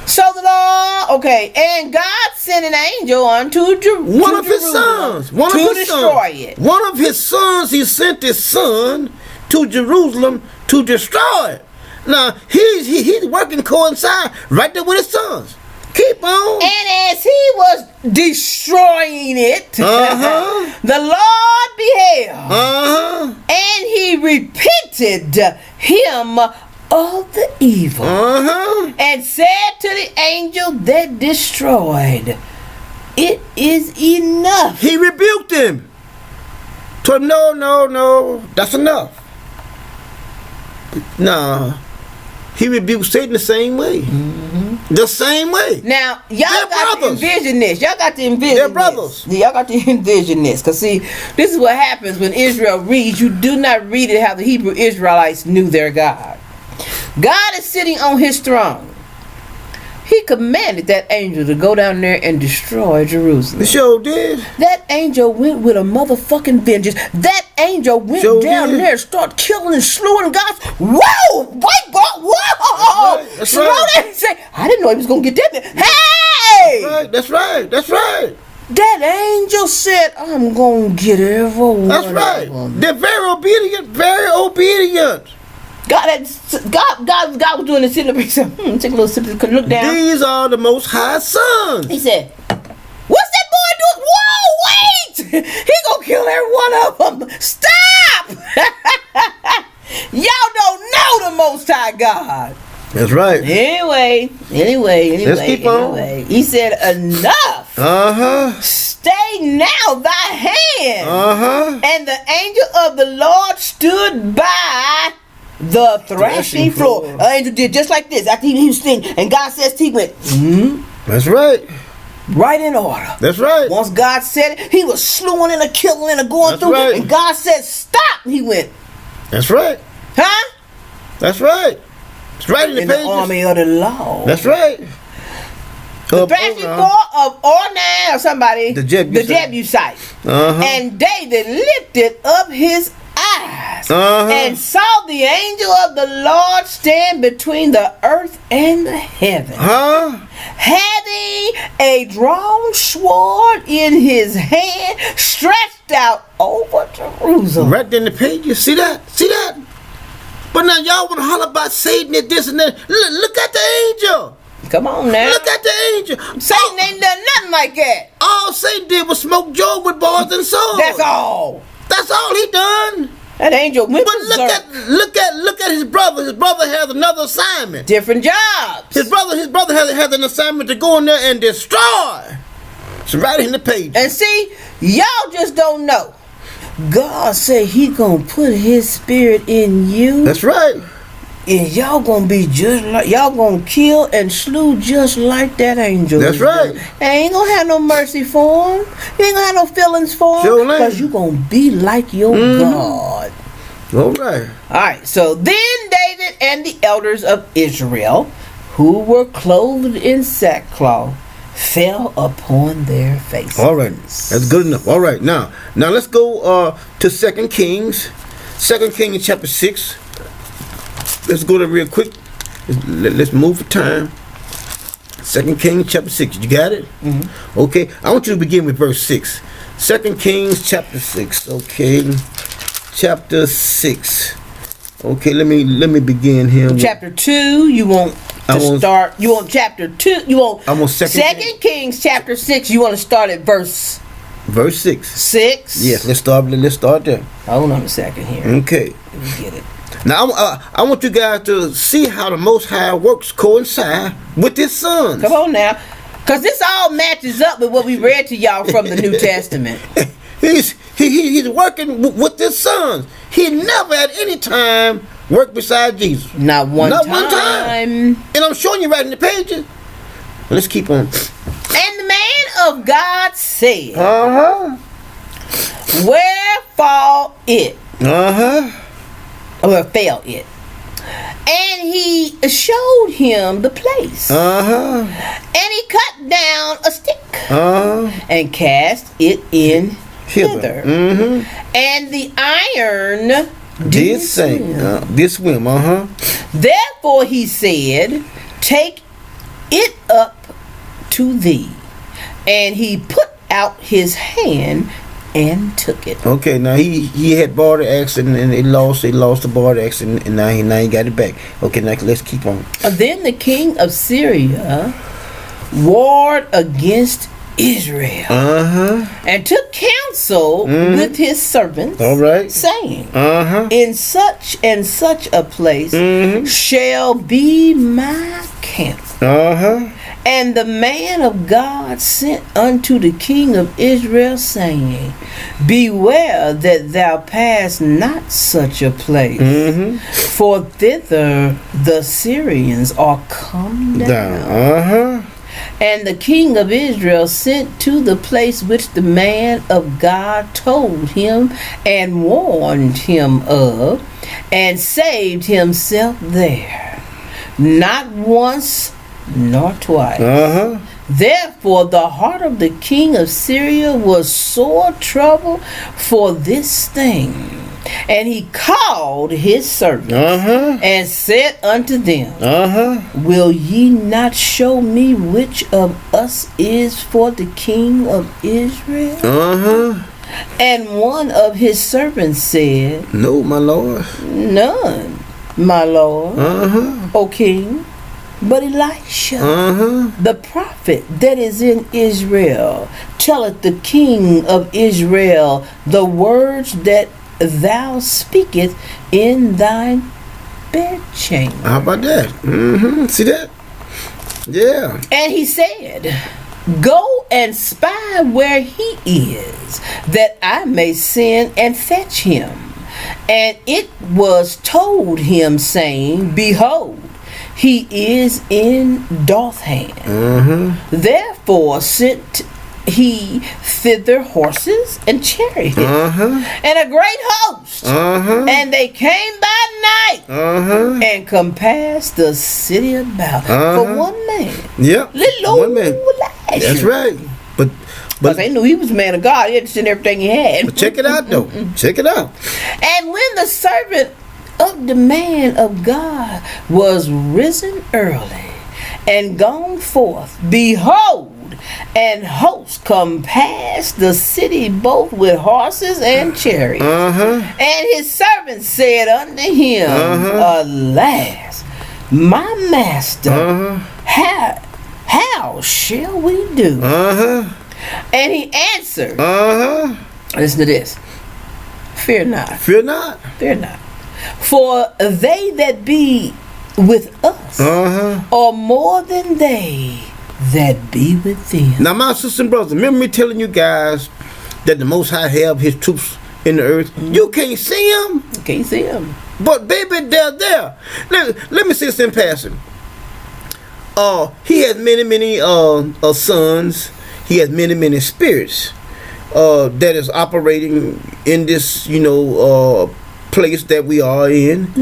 So the Lord, okay, and God sent an angel unto Jerusalem. One of his sons. One to of his destroy sons. it. One of his sons, he sent his son to Jerusalem to destroy it. Now, he's working coincide right there with his sons. Keep on. And as he was destroying it, the Lord beheld, and he repented him of the evil, and said to the angel that destroyed, it is enough. He rebuked him. Told him, no, that's enough. Nah. He rebuked Satan the same way. The same way. Now, y'all They're got brothers. to envision this. Y'all got to envision They're this. brothers. Y'all got to envision this. Because, see, this is what happens when Israel reads. You do not read it how the Hebrew Israelites knew their God. God is sitting on his throne. He commanded that angel to go down there and destroy Jerusalem. The show did. That angel went with a motherfucking vengeance. That angel went Sure down did. there and started killing and slewing God's. Whoa! White boy! Whoa! That's Slow right. down and say, I didn't know he was going to get that. Hey! That's right. That angel said, I'm going to get every one That's of right. them. They're very obedient. God was doing the sitting up. He said, take a little sip, look down. These are the Most High sons. He said, what's that boy doing? Whoa, wait! He gonna kill every one of them. Stop! Y'all don't know the Most High God. That's right. Anyway. Let's keep on. He said, enough. Stay now thy hand. And the angel of the Lord stood by the threshing floor. The angel did just like this after he was singing, and God says he went That's right. right in order. That's right. Once God said it, he was slewing and a killing and a going That's through, right. and God said stop. He went, That's right. huh? That's right. It's right in the In pages. the army of the Lord. That's right. The threshing floor of Ornan or somebody, The Jebusite. And David lifted up his eyes and saw the angel of the Lord stand between the earth and the heaven, having a drawn sword in his hand, stretched out over Jerusalem. Right there in the page, you see that? See that? But now y'all want to holler about Satan and this and that. Look at the angel. Come on now. Look at the angel. Satan ain't done nothing like that. All Satan did was smoke Job with bars and swords. That's all. That's all he done. That angel went But look at his brother. His brother has another assignment. Different jobs. His brother has an assignment to go in there and destroy. It's right in the page. And see, y'all just don't know. God said he gonna put his spirit in you. That's right. And y'all gonna be just like, y'all gonna kill and slew just like that angel. That's right. And ain't gonna have no mercy for him. You ain't gonna have no feelings for him. Sure ain't. Because you gonna be like your God. All right. Alright, so then David and the elders of Israel, who were clothed in sackcloth, fell upon their faces. All right. That's good enough. All right. Now let's go to 2 Kings. 2 Kings chapter 6. Let's go there real quick. Let's move for time. 2 Kings chapter 6. You got it? Mm-hmm. Okay. I want you to begin with verse 6. 2 Kings chapter 6. Okay. Chapter 6. Okay, let me begin here. Chapter 2, you want start. You want chapter 2. You want. I want 2 Kings chapter 6. You want to start at verse 6. 6. Yes, let's start there. Hold on a second here. Okay. Let me get it. Now I want you guys to see how the Most High works coincide with His sons. Come on now, because this all matches up with what we read to y'all from the New Testament. He's working with His sons. He never at any time worked beside Jesus. Not one time. And I'm showing you right in the pages. Let's keep on. And the man of God said, where fall it? Or fell it? And he showed him the place. And he cut down a stick and cast it in hither. And the iron did swim. Therefore he said, take it up to thee. And he put out his hand and took it. Okay, now he had bought the axe and he lost the bar axe and now he got it back. Okay, now let's keep on. Then the king of Syria warred against Israel and took counsel with his servants, saying, in such and such a place shall be my camp. And the man of God sent unto the king of Israel, saying, beware that thou pass not such a place, for thither the Syrians are come down. And the king of Israel sent to the place which the man of God told him and warned him of, and saved himself there, not once nor twice. Therefore the heart of the king of Syria was sore troubled for this thing. And he called his servants and said unto them, will ye not show me which of us is for the king of Israel? And one of his servants said, no, my lord. None, my lord, O king, but Elisha, the prophet that is in Israel, telleth the king of Israel the words that thou speakest in thine bedchamber. How about that? See that? Yeah. And he said, go and spy where he is, that I may send and fetch him. And it was told him, saying, behold, he is in Dothan. Therefore sent he thither horses and chariots and a great host. And they came by night and compassed the city about for one man. Yep. Little one man. Elijah. That's right. But they knew he was a man of God. He had to send everything he had. But check it out, though. Check it out. And when the servant of the man of God was risen early and gone forth, behold, and hosts compassed the city both with horses and chariots. And his servant said unto him, Alas, my master, how shall we do? And he answered, listen to this, fear not. Fear not. Fear not. For they that be with us are more than they that be with them. Now, my sisters and brothers, remember me telling you guys that the Most High have his troops in the earth? You can't see them. You can't see them. But baby, they're there. Let me say this in passing. He has many sons. He has many spirits that is operating in this, place that we are in.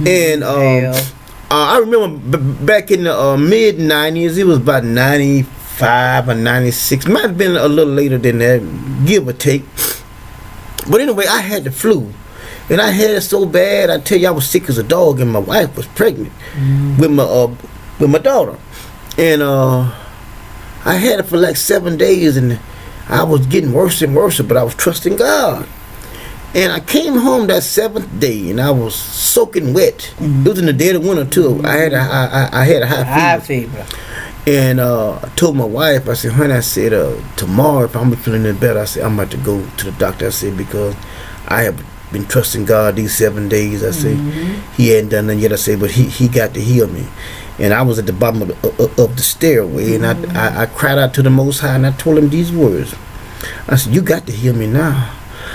And I remember back in the mid 90s, it was about 95 or 96. Might have been a little later than that, give or take. But anyway, I had the flu. And I had it so bad, I tell you, I was sick as a dog, and my wife was pregnant with my daughter. And I had it for like 7 days, and I was getting worse and worse, but I was trusting God. And I came home that 7th day, and I was soaking wet. It was in the dead of winter too. I had a high fever. And I told my wife, I said, honey, I said, tomorrow if I'm feeling any better, I said, I'm about to go to the doctor. I said, because I have been trusting God these 7 days. I said, he hadn't done nothing yet. I said, but he got to heal me. And I was at the bottom of the stairway, and I cried out to the Most High, and I told him these words. I said, you got to heal me now.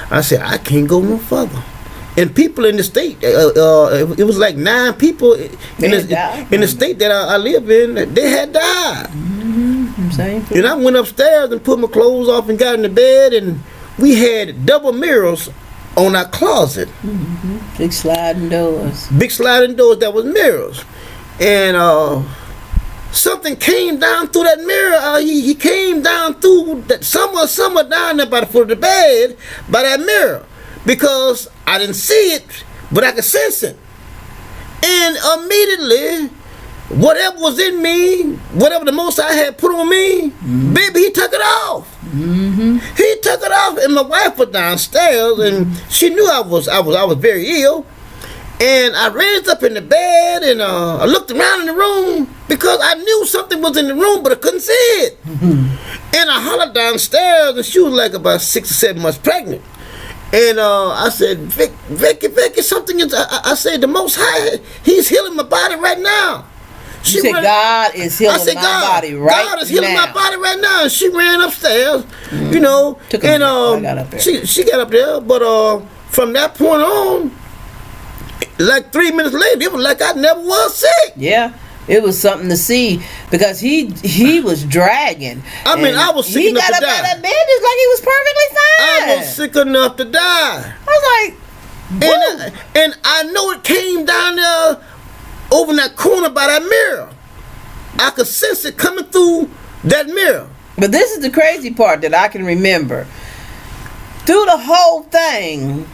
I said, I can't go no further. And people in the state, it was like 9 people in the state that I live in, they had died. And I went upstairs and put my clothes off and got in the bed, and we had double mirrors on our closet. Big sliding doors. Big sliding doors that was mirrors. And something came down through that mirror. He came down through that somewhere down there by the foot of the bed, by that mirror, because I didn't see it, but I could sense it. And immediately, whatever was in me, whatever the Most High had put on me, baby, he took it off. He took it off, and my wife was downstairs, and she knew I was very ill. And I raised up in the bed, and I looked around in the room because I knew something was in the room, but I couldn't see it. And I hollered downstairs, and she was like about 6 or 7 months pregnant. And I said, Vicky, something is. I said, the Most High, he's healing my body right now. She said, God is healing my body right now. God is healing my body right now. And she ran upstairs, Took and I got up there. She got up there, but from that point on, like 3 minutes later, it was like I never was sick. Yeah, it was something to see because he was dragging. I mean, I was sick enough to die. He got up out of that bed just like he was perfectly fine. I was sick enough to die. I was like, and I know it came down there over in that corner by that mirror. I could sense it coming through that mirror. But this is the crazy part that I can remember. Through the whole thing,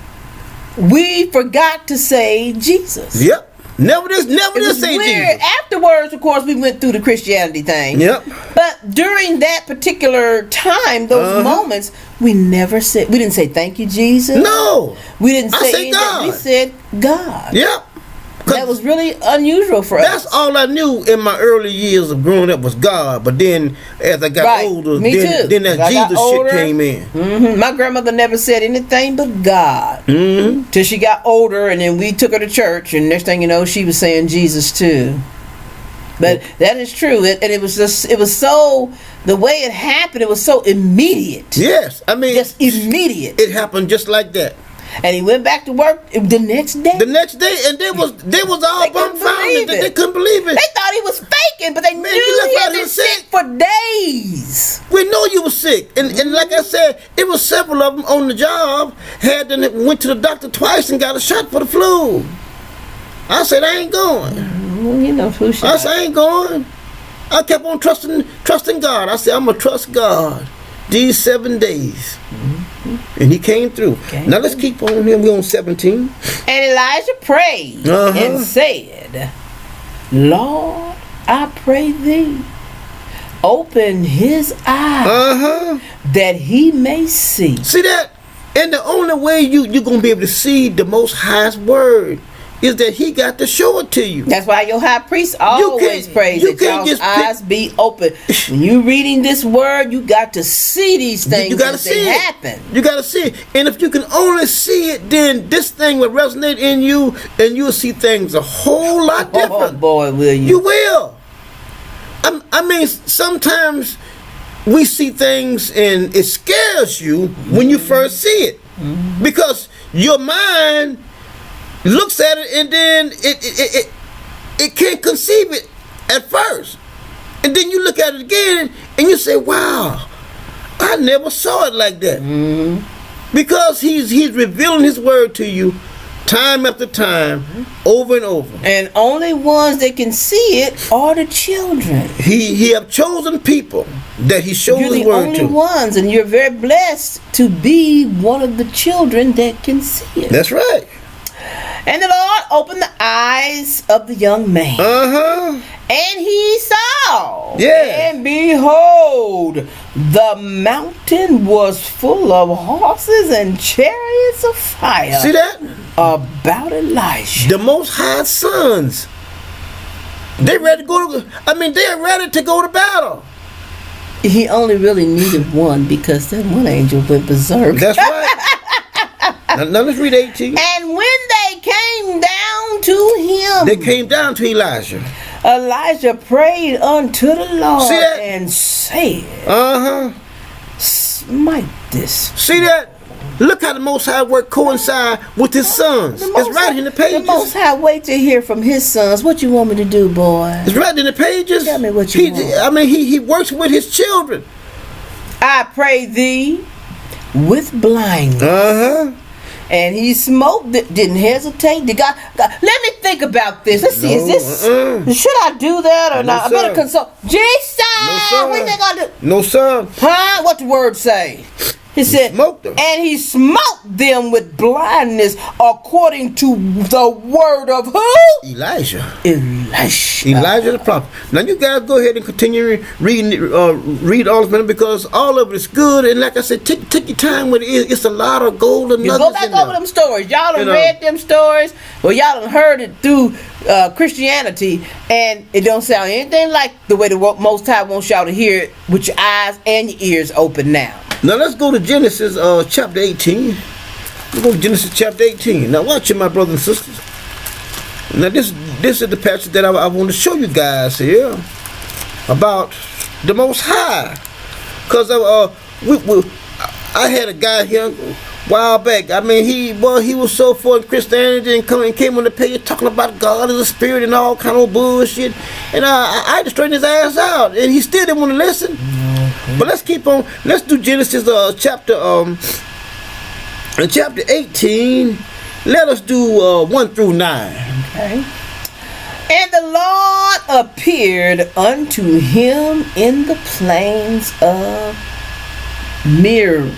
we forgot to say Jesus. Yep. Never did say weird. Jesus. Afterwards, of course, we went through the Christianity thing. Yep. But during that particular time, those moments, we didn't say thank you, Jesus. No. We didn't say God. We said God. Yep. That was really unusual for us. That's all I knew in my early years of growing up was God. But then, as I got older, then that Jesus shit came in. My grandmother never said anything but God till she got older, and then we took her to church, and next thing you know, she was saying Jesus too. But that is true, and it was so, the way it happened, it was so immediate. Yes, I mean, just immediate. It happened just like that. And he went back to work the next day. The next day, and they was all bumfounded. They couldn't believe it. They thought he was faking, but they knew he had been sick for days. We know you were sick, and like I said, it was several of them on the job went to the doctor twice and got a shot for the flu. I said I ain't going. Flu shot. I said I ain't going. I kept on trusting God. I said I'm gonna trust God. these 7 days. And he came through. Now let's keep on here. We're on 17. And Elijah prayed and said, Lord, I pray thee, open his eyes that he may see. See that? And the only way you're going to be able to see the Most High's word is that he got to show it to you. That's why your high priest always prays that y'all's eyes be open. When you reading this word, you got to see these things. You got to see it. Happen. You got to see it. And if you can only see it, then this thing will resonate in you, and you'll see things a whole lot different. Oh boy, will you? You will. I mean, sometimes we see things and it scares you when you first see it, because your mind looks at it and then it can't conceive it at first, and then you look at it again and you say, wow, I never saw it like that. Because he's revealing his word to you time after time, over and over. And only ones that can see it are the children. He have chosen people that he shows You're his the word only to. ones, and you're very blessed to be one of the children that can see it. That's right. And the Lord opened the eyes of the young man. And he saw. Yeah. And behold, the mountain was full of horses and chariots of fire. See that? About Elijah. The Most High sons. They ready to go to, they're ready to go to battle. He only really needed one because that one angel went berserk. That's right. Now let's read 18. And when they came down to him, They came down to Elijah. Elijah prayed unto the Lord See that? and said, smite this. See that? Look how the Most High work coincide with his sons. It's right in the pages. The Most High wait to hear from his sons. What you want me to do, boy? It's right in the pages. Tell me what you want. He works with his children. I pray thee with blindness. And he smote, didn't hesitate. God, let me think about this. Let's see, should I do that or not? I better consult. Jesus, what they gonna do? No, sir. Huh? What the word say? He said, smoked them. And he smote them with blindness according to the word of who? Elijah. Elijah the prophet. Now you guys go ahead and continue reading, read all of it, because all of it is good. And like I said, take your time with it. It's a lot of golden nuggets. Go back over them stories. Y'all done read them stories. Well, y'all done heard it through Christianity, and it don't sound anything like the way the Most High wants y'all to hear it with your eyes and your ears open now. Now let's go to Genesis chapter 18. Let's go to Genesis chapter 18. Now watch it, my brothers and sisters. Now this is the passage that I want to show you guys here about the Most High. Because I had a guy here a while back. He was so for Christianity and came on the page talking about God as a spirit and all kind of bullshit. And I had to straighten his ass out, and he still didn't want to listen. But let's keep on. Let's do Genesis chapter 18. Let us do 1 through 9. Okay. And the Lord appeared unto him in the plains of Miriam.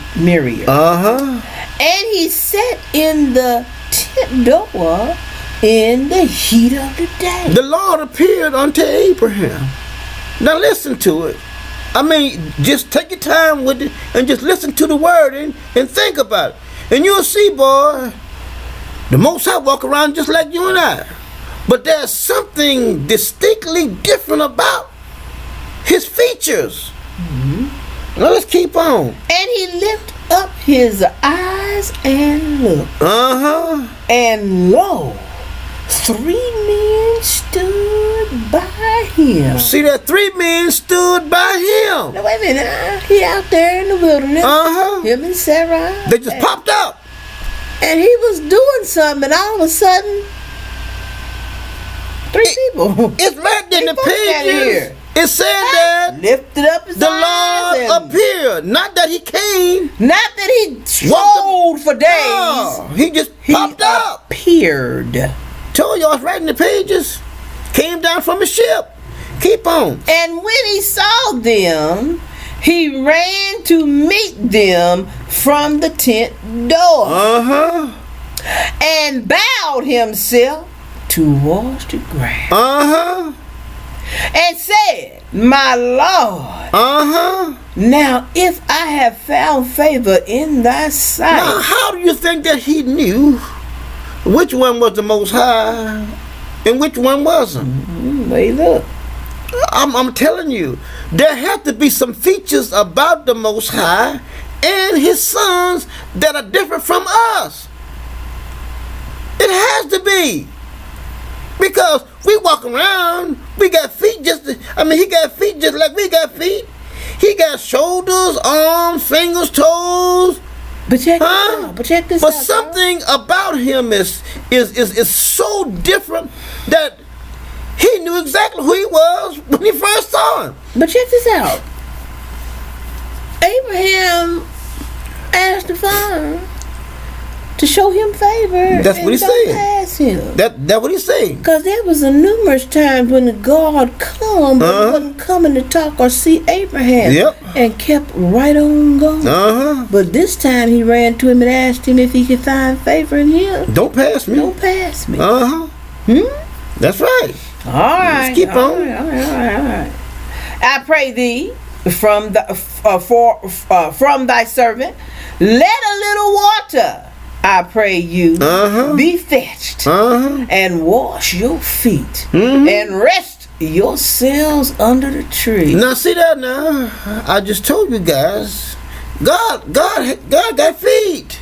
And he sat in the tent door in the heat of the day. The Lord appeared unto Abraham. Now listen to it. Just take your time with it and just listen to the word and think about it. And you'll see, boy, the Most High walk around just like you and I. But there's something distinctly different about his features. Now let's keep on. And he lifted up his eyes and looked. And lo, 3 men stood by him. See that 3 men stood by him. Now wait a minute. He out there in the wilderness. Him and Sarah. They just popped up. And he was doing something, and all of a sudden, 3 people. It's right in the pages. It said that lifted up his the Lord appeared. Not that he came. Not that he strolled for days. No, he just popped up. Appeared. Told y'all it's right in the pages. Came down from a ship. Keep on. And when he saw them, he ran to meet them from the tent door and bowed himself to wash the ground and said, my Lord, now if I have found favor in thy sight. Now, how do you think that he knew which one was the Most High and which one wasn't? Wait up. I'm telling you, there have to be some features about the Most High and his sons that are different from us. It has to be. Because we walk around, we got feet he got feet just like we got feet. He got shoulders, arms, fingers, toes. But check this out. But something about him is so different that he knew exactly who he was when he first saw him. But check this out. Abraham asked the Father to show him favor. That's what he said. Pass him. That's what he's saying. Because there was a numerous times when God come, but wasn't coming to talk or see Abraham. Yep. And kept right on going. But this time he ran to him and asked him if he could find favor in him. Don't pass me. Don't pass me. That's right. All right. Let's keep on. All right. I pray thee from thy servant, let a little water, I pray you, be fetched and wash your feet and rest yourselves under the tree. Now see that now? I just told you guys, God got feet.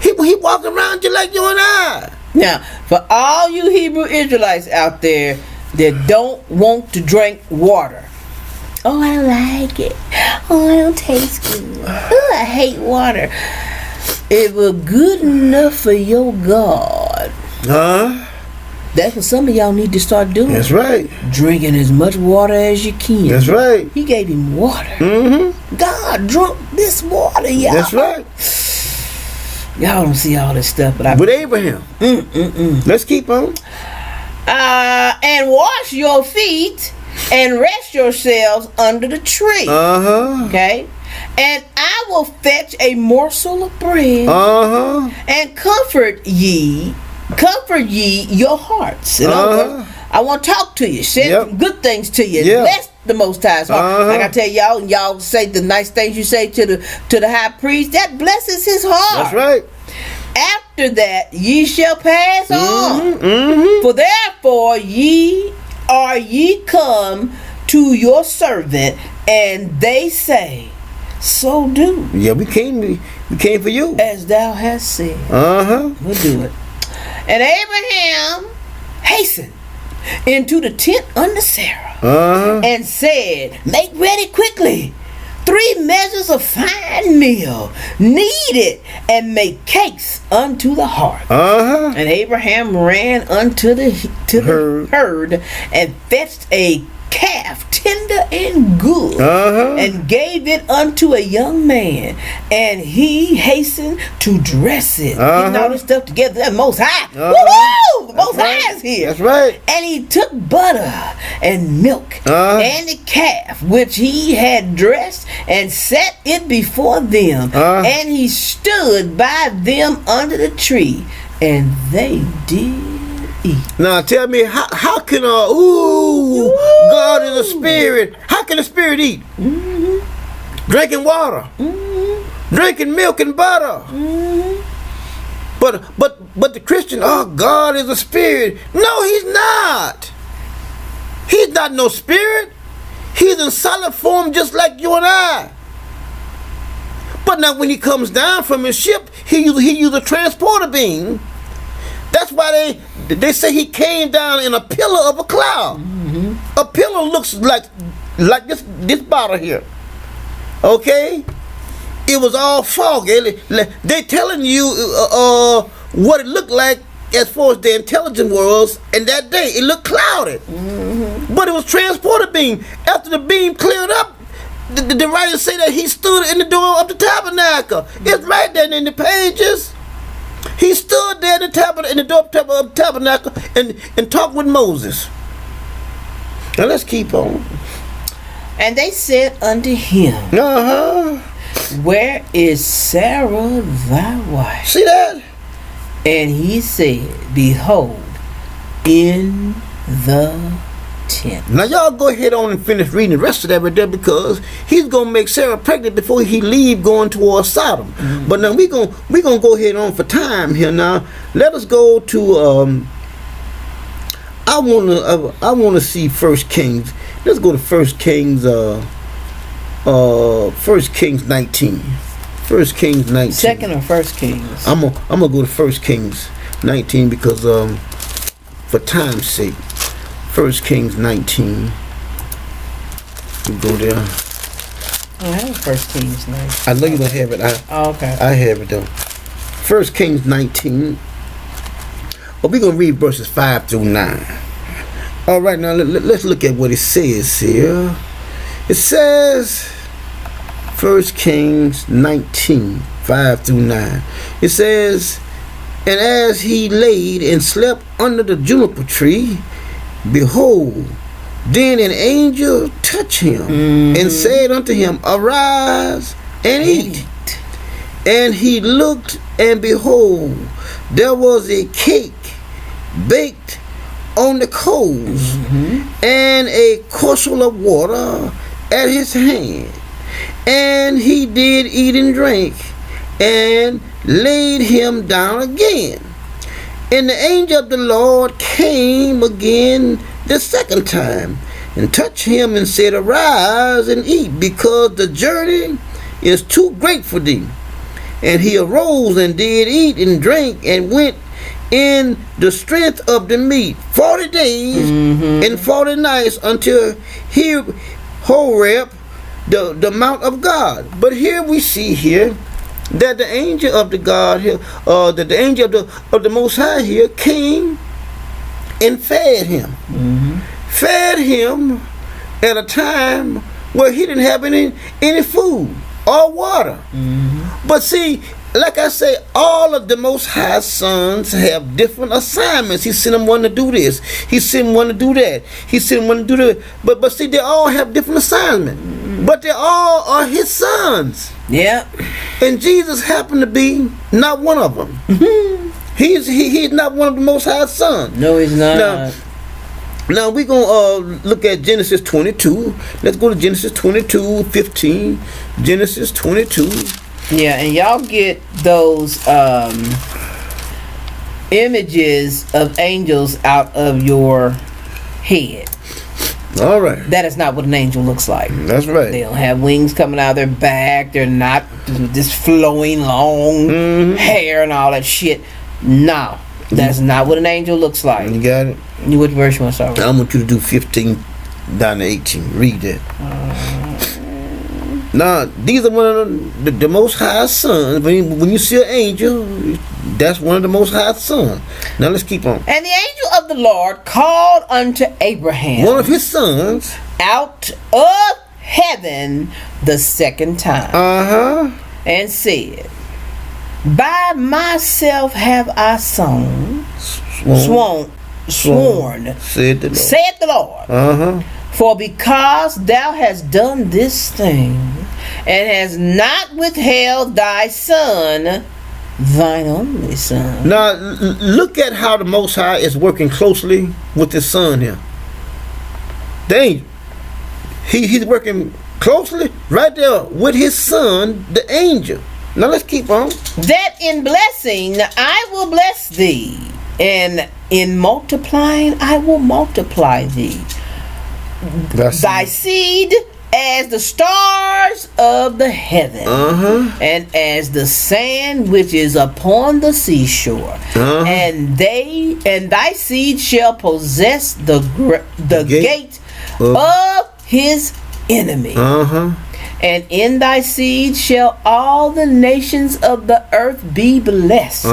He walk around just like you and I. Now, for all you Hebrew Israelites out there that don't want to drink water. Oh, I don't like it. Oh, it don't taste good. Oh, I hate water. It was good enough for your God. That's what some of y'all need to start doing. That's right. Drinking as much water as you can. That's right. He gave him water. God drunk this water, y'all. That's right. Y'all don't see all this stuff, but with Abraham. Let's keep on. And wash your feet and rest yourselves under the tree. Okay? And I will fetch a morsel of bread and comfort ye your hearts. In other words, I want to talk to you, say some good things to you, bless the Most High's heart. Like I tell y'all, and y'all say the nice things you say to the high priest, that blesses his heart. That's right. After that, ye shall pass on. For therefore ye come to your servant, and they say, so do. Yeah, we came for you. As thou hast said. We'll do it. And Abraham hastened into the tent unto Sarah and said, make ready quickly 3 measures of fine meal, knead it, and make cakes unto the hearth. And Abraham ran unto the herd and fetched a calf tender and good and gave it unto a young man, and he hastened to dress it. Getting all this stuff together. That Most High. Woo-hoo! The Most High is here. That's right. And he took butter and milk and the calf which he had dressed and set it before them, and he stood by them under the tree, and they did eat. Now tell me, how can God is a spirit? How can a spirit eat? Drinking water, drinking milk and butter. But the Christian, God is a spirit. No, he's not. He's not no spirit. He's in solid form just like you and I. But now when he comes down from his ship, he used a transporter beam. That's why they say he came down in a pillar of a cloud. A pillar looks like this bottle here. Okay? It was all foggy. They telling you what it looked like as far as the intelligent was, and that day it looked clouded. But it was transporter beam. After the beam cleared up, the writers say that he stood in the door of the tabernacle. It's right there in the pages. He stood there in the door of the tabernacle and talked with Moses. Now let's keep on. And they said unto him, Where is Sarah thy wife? See that? And he said, Behold, in the tent. Now y'all go ahead on and finish reading the rest of that right there, because he's gonna make Sarah pregnant before he leave going towards Sodom. But now we gonna go ahead on for time here. Now let us go to I wanna see First Kings. Let's go to First Kings 19. First Kings 19. Second or First Kings? I'm gonna go to First Kings 19 because for time's sake. First Kings 19. We go there. I have First Kings 19. I know you don't have it. Okay. I have it though. First Kings 19. Well, we're gonna read verses 5 through 9. All right, now let's look at what it says here. It says, First Kings 19, 5 through 9. It says, And as he laid and slept under the juniper tree, behold, then an angel touched him and said unto him, Arise and eat. And he looked, and behold, there was a cake baked on the coals, and a crustle of water at his hand. And he did eat and drink, and laid him down again. And the angel of the Lord came again the second time, and touched him and said, Arise and eat, because the journey is too great for thee. And he arose and did eat and drink, and went in the strength of the meat 40 days and 40 nights until Horeb, the mount of God. But here we see here that the angel of the God here, that the angel of the Most High here came and fed him. Fed him at a time where he didn't have any food or water. But see, like I say, all of the Most High sons have different assignments. He sent them one to do this. He sent one to do that. He sent one to do that. But see, they all have different assignments. But they all are his sons. Yeah. And Jesus happened to be not one of them. He's not one of the Most High sons. No, he's not. Now we're going to look at Genesis 22. Let's go to Genesis 22, 15. Genesis 22. Yeah, and y'all get those images of angels out of your head. All right. That is not what an angel looks like. That's right. They don't have wings coming out of their back. They're not this flowing long hair and all that shit. No, that's not what an angel looks like. You got it? Which verse you want to start with? I want you to do 15 down to 18. Read that. Now, these are one of the Most High sons. When you see an angel, that's one of the Most High sons. Now, let's keep on. And the angel of the Lord called unto Abraham, one of his sons, out of heaven the second time, and said, By myself have I sworn, said the Lord. For because thou hast done this thing, and hast not withheld thy son, thine only son. Now, look at how the Most High is working closely with his son here. The angel. He's working closely right there with his son, the angel. Now, let's keep on. That in blessing I will bless thee, and in multiplying I will multiply thee. Thy seed as the stars of the heaven, and as the sand which is upon the seashore, and thy seed shall possess the gate of his enemy. And in thy seed shall all the nations of the earth be blessed,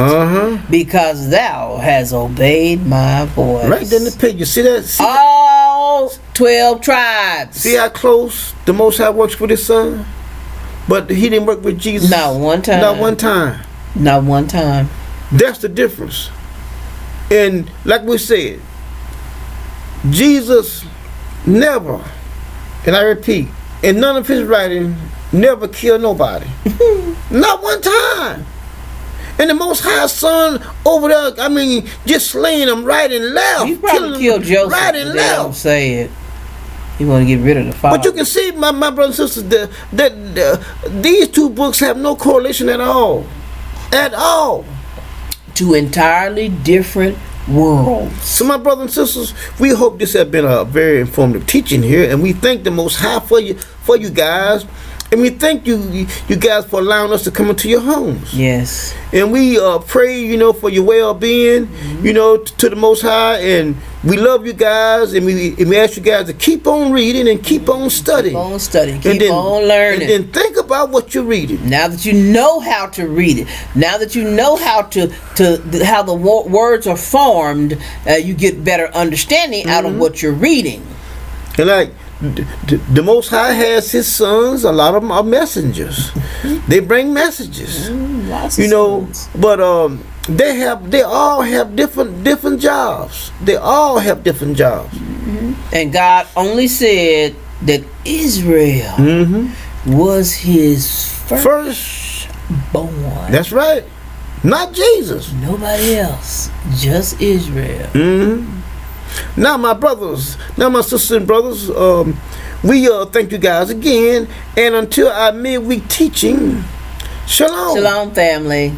because thou hast obeyed my voice. Right there in the picture. See that? All 12 tribes. See how close the Most High works with his son? But he didn't work with Jesus. Not one time. Not one time. Not one time. That's the difference. And like we said, Jesus never, and I repeat, and none of his writing never killed nobody. Not one time. And the Most High Son over there, I mean, just slaying them right and left. He probably killed Joseph. Right and They don't left. say it. He want to get rid of the father. But you can see, my brothers and sisters, that these two books have no correlation at all. At all. Two entirely different worlds. So my brothers and sisters, we hope this has been a very informative teaching here, and we thank the Most High for you guys, and we thank you guys for allowing us to come into your homes. Yes. And we pray, for your well-being, to the Most High, and we love you guys, and we ask you guys to keep on reading and keep on studying. Keep on studying. Keep on learning. And then think about what you're reading. Now that you know how to read it, now that you know how how the words are formed, you get better understanding out of what you're reading. And like the Most High has his sons, a lot of them are messengers. They bring messages. Lots of sons. But they all have different jobs. They all have different jobs. And God only said that Israel was his first born. That's right. Not Jesus. Nobody else. Just Israel. Now, my brothers, my sisters and brothers, we thank you guys again. And until our midweek teaching, shalom. Shalom, family.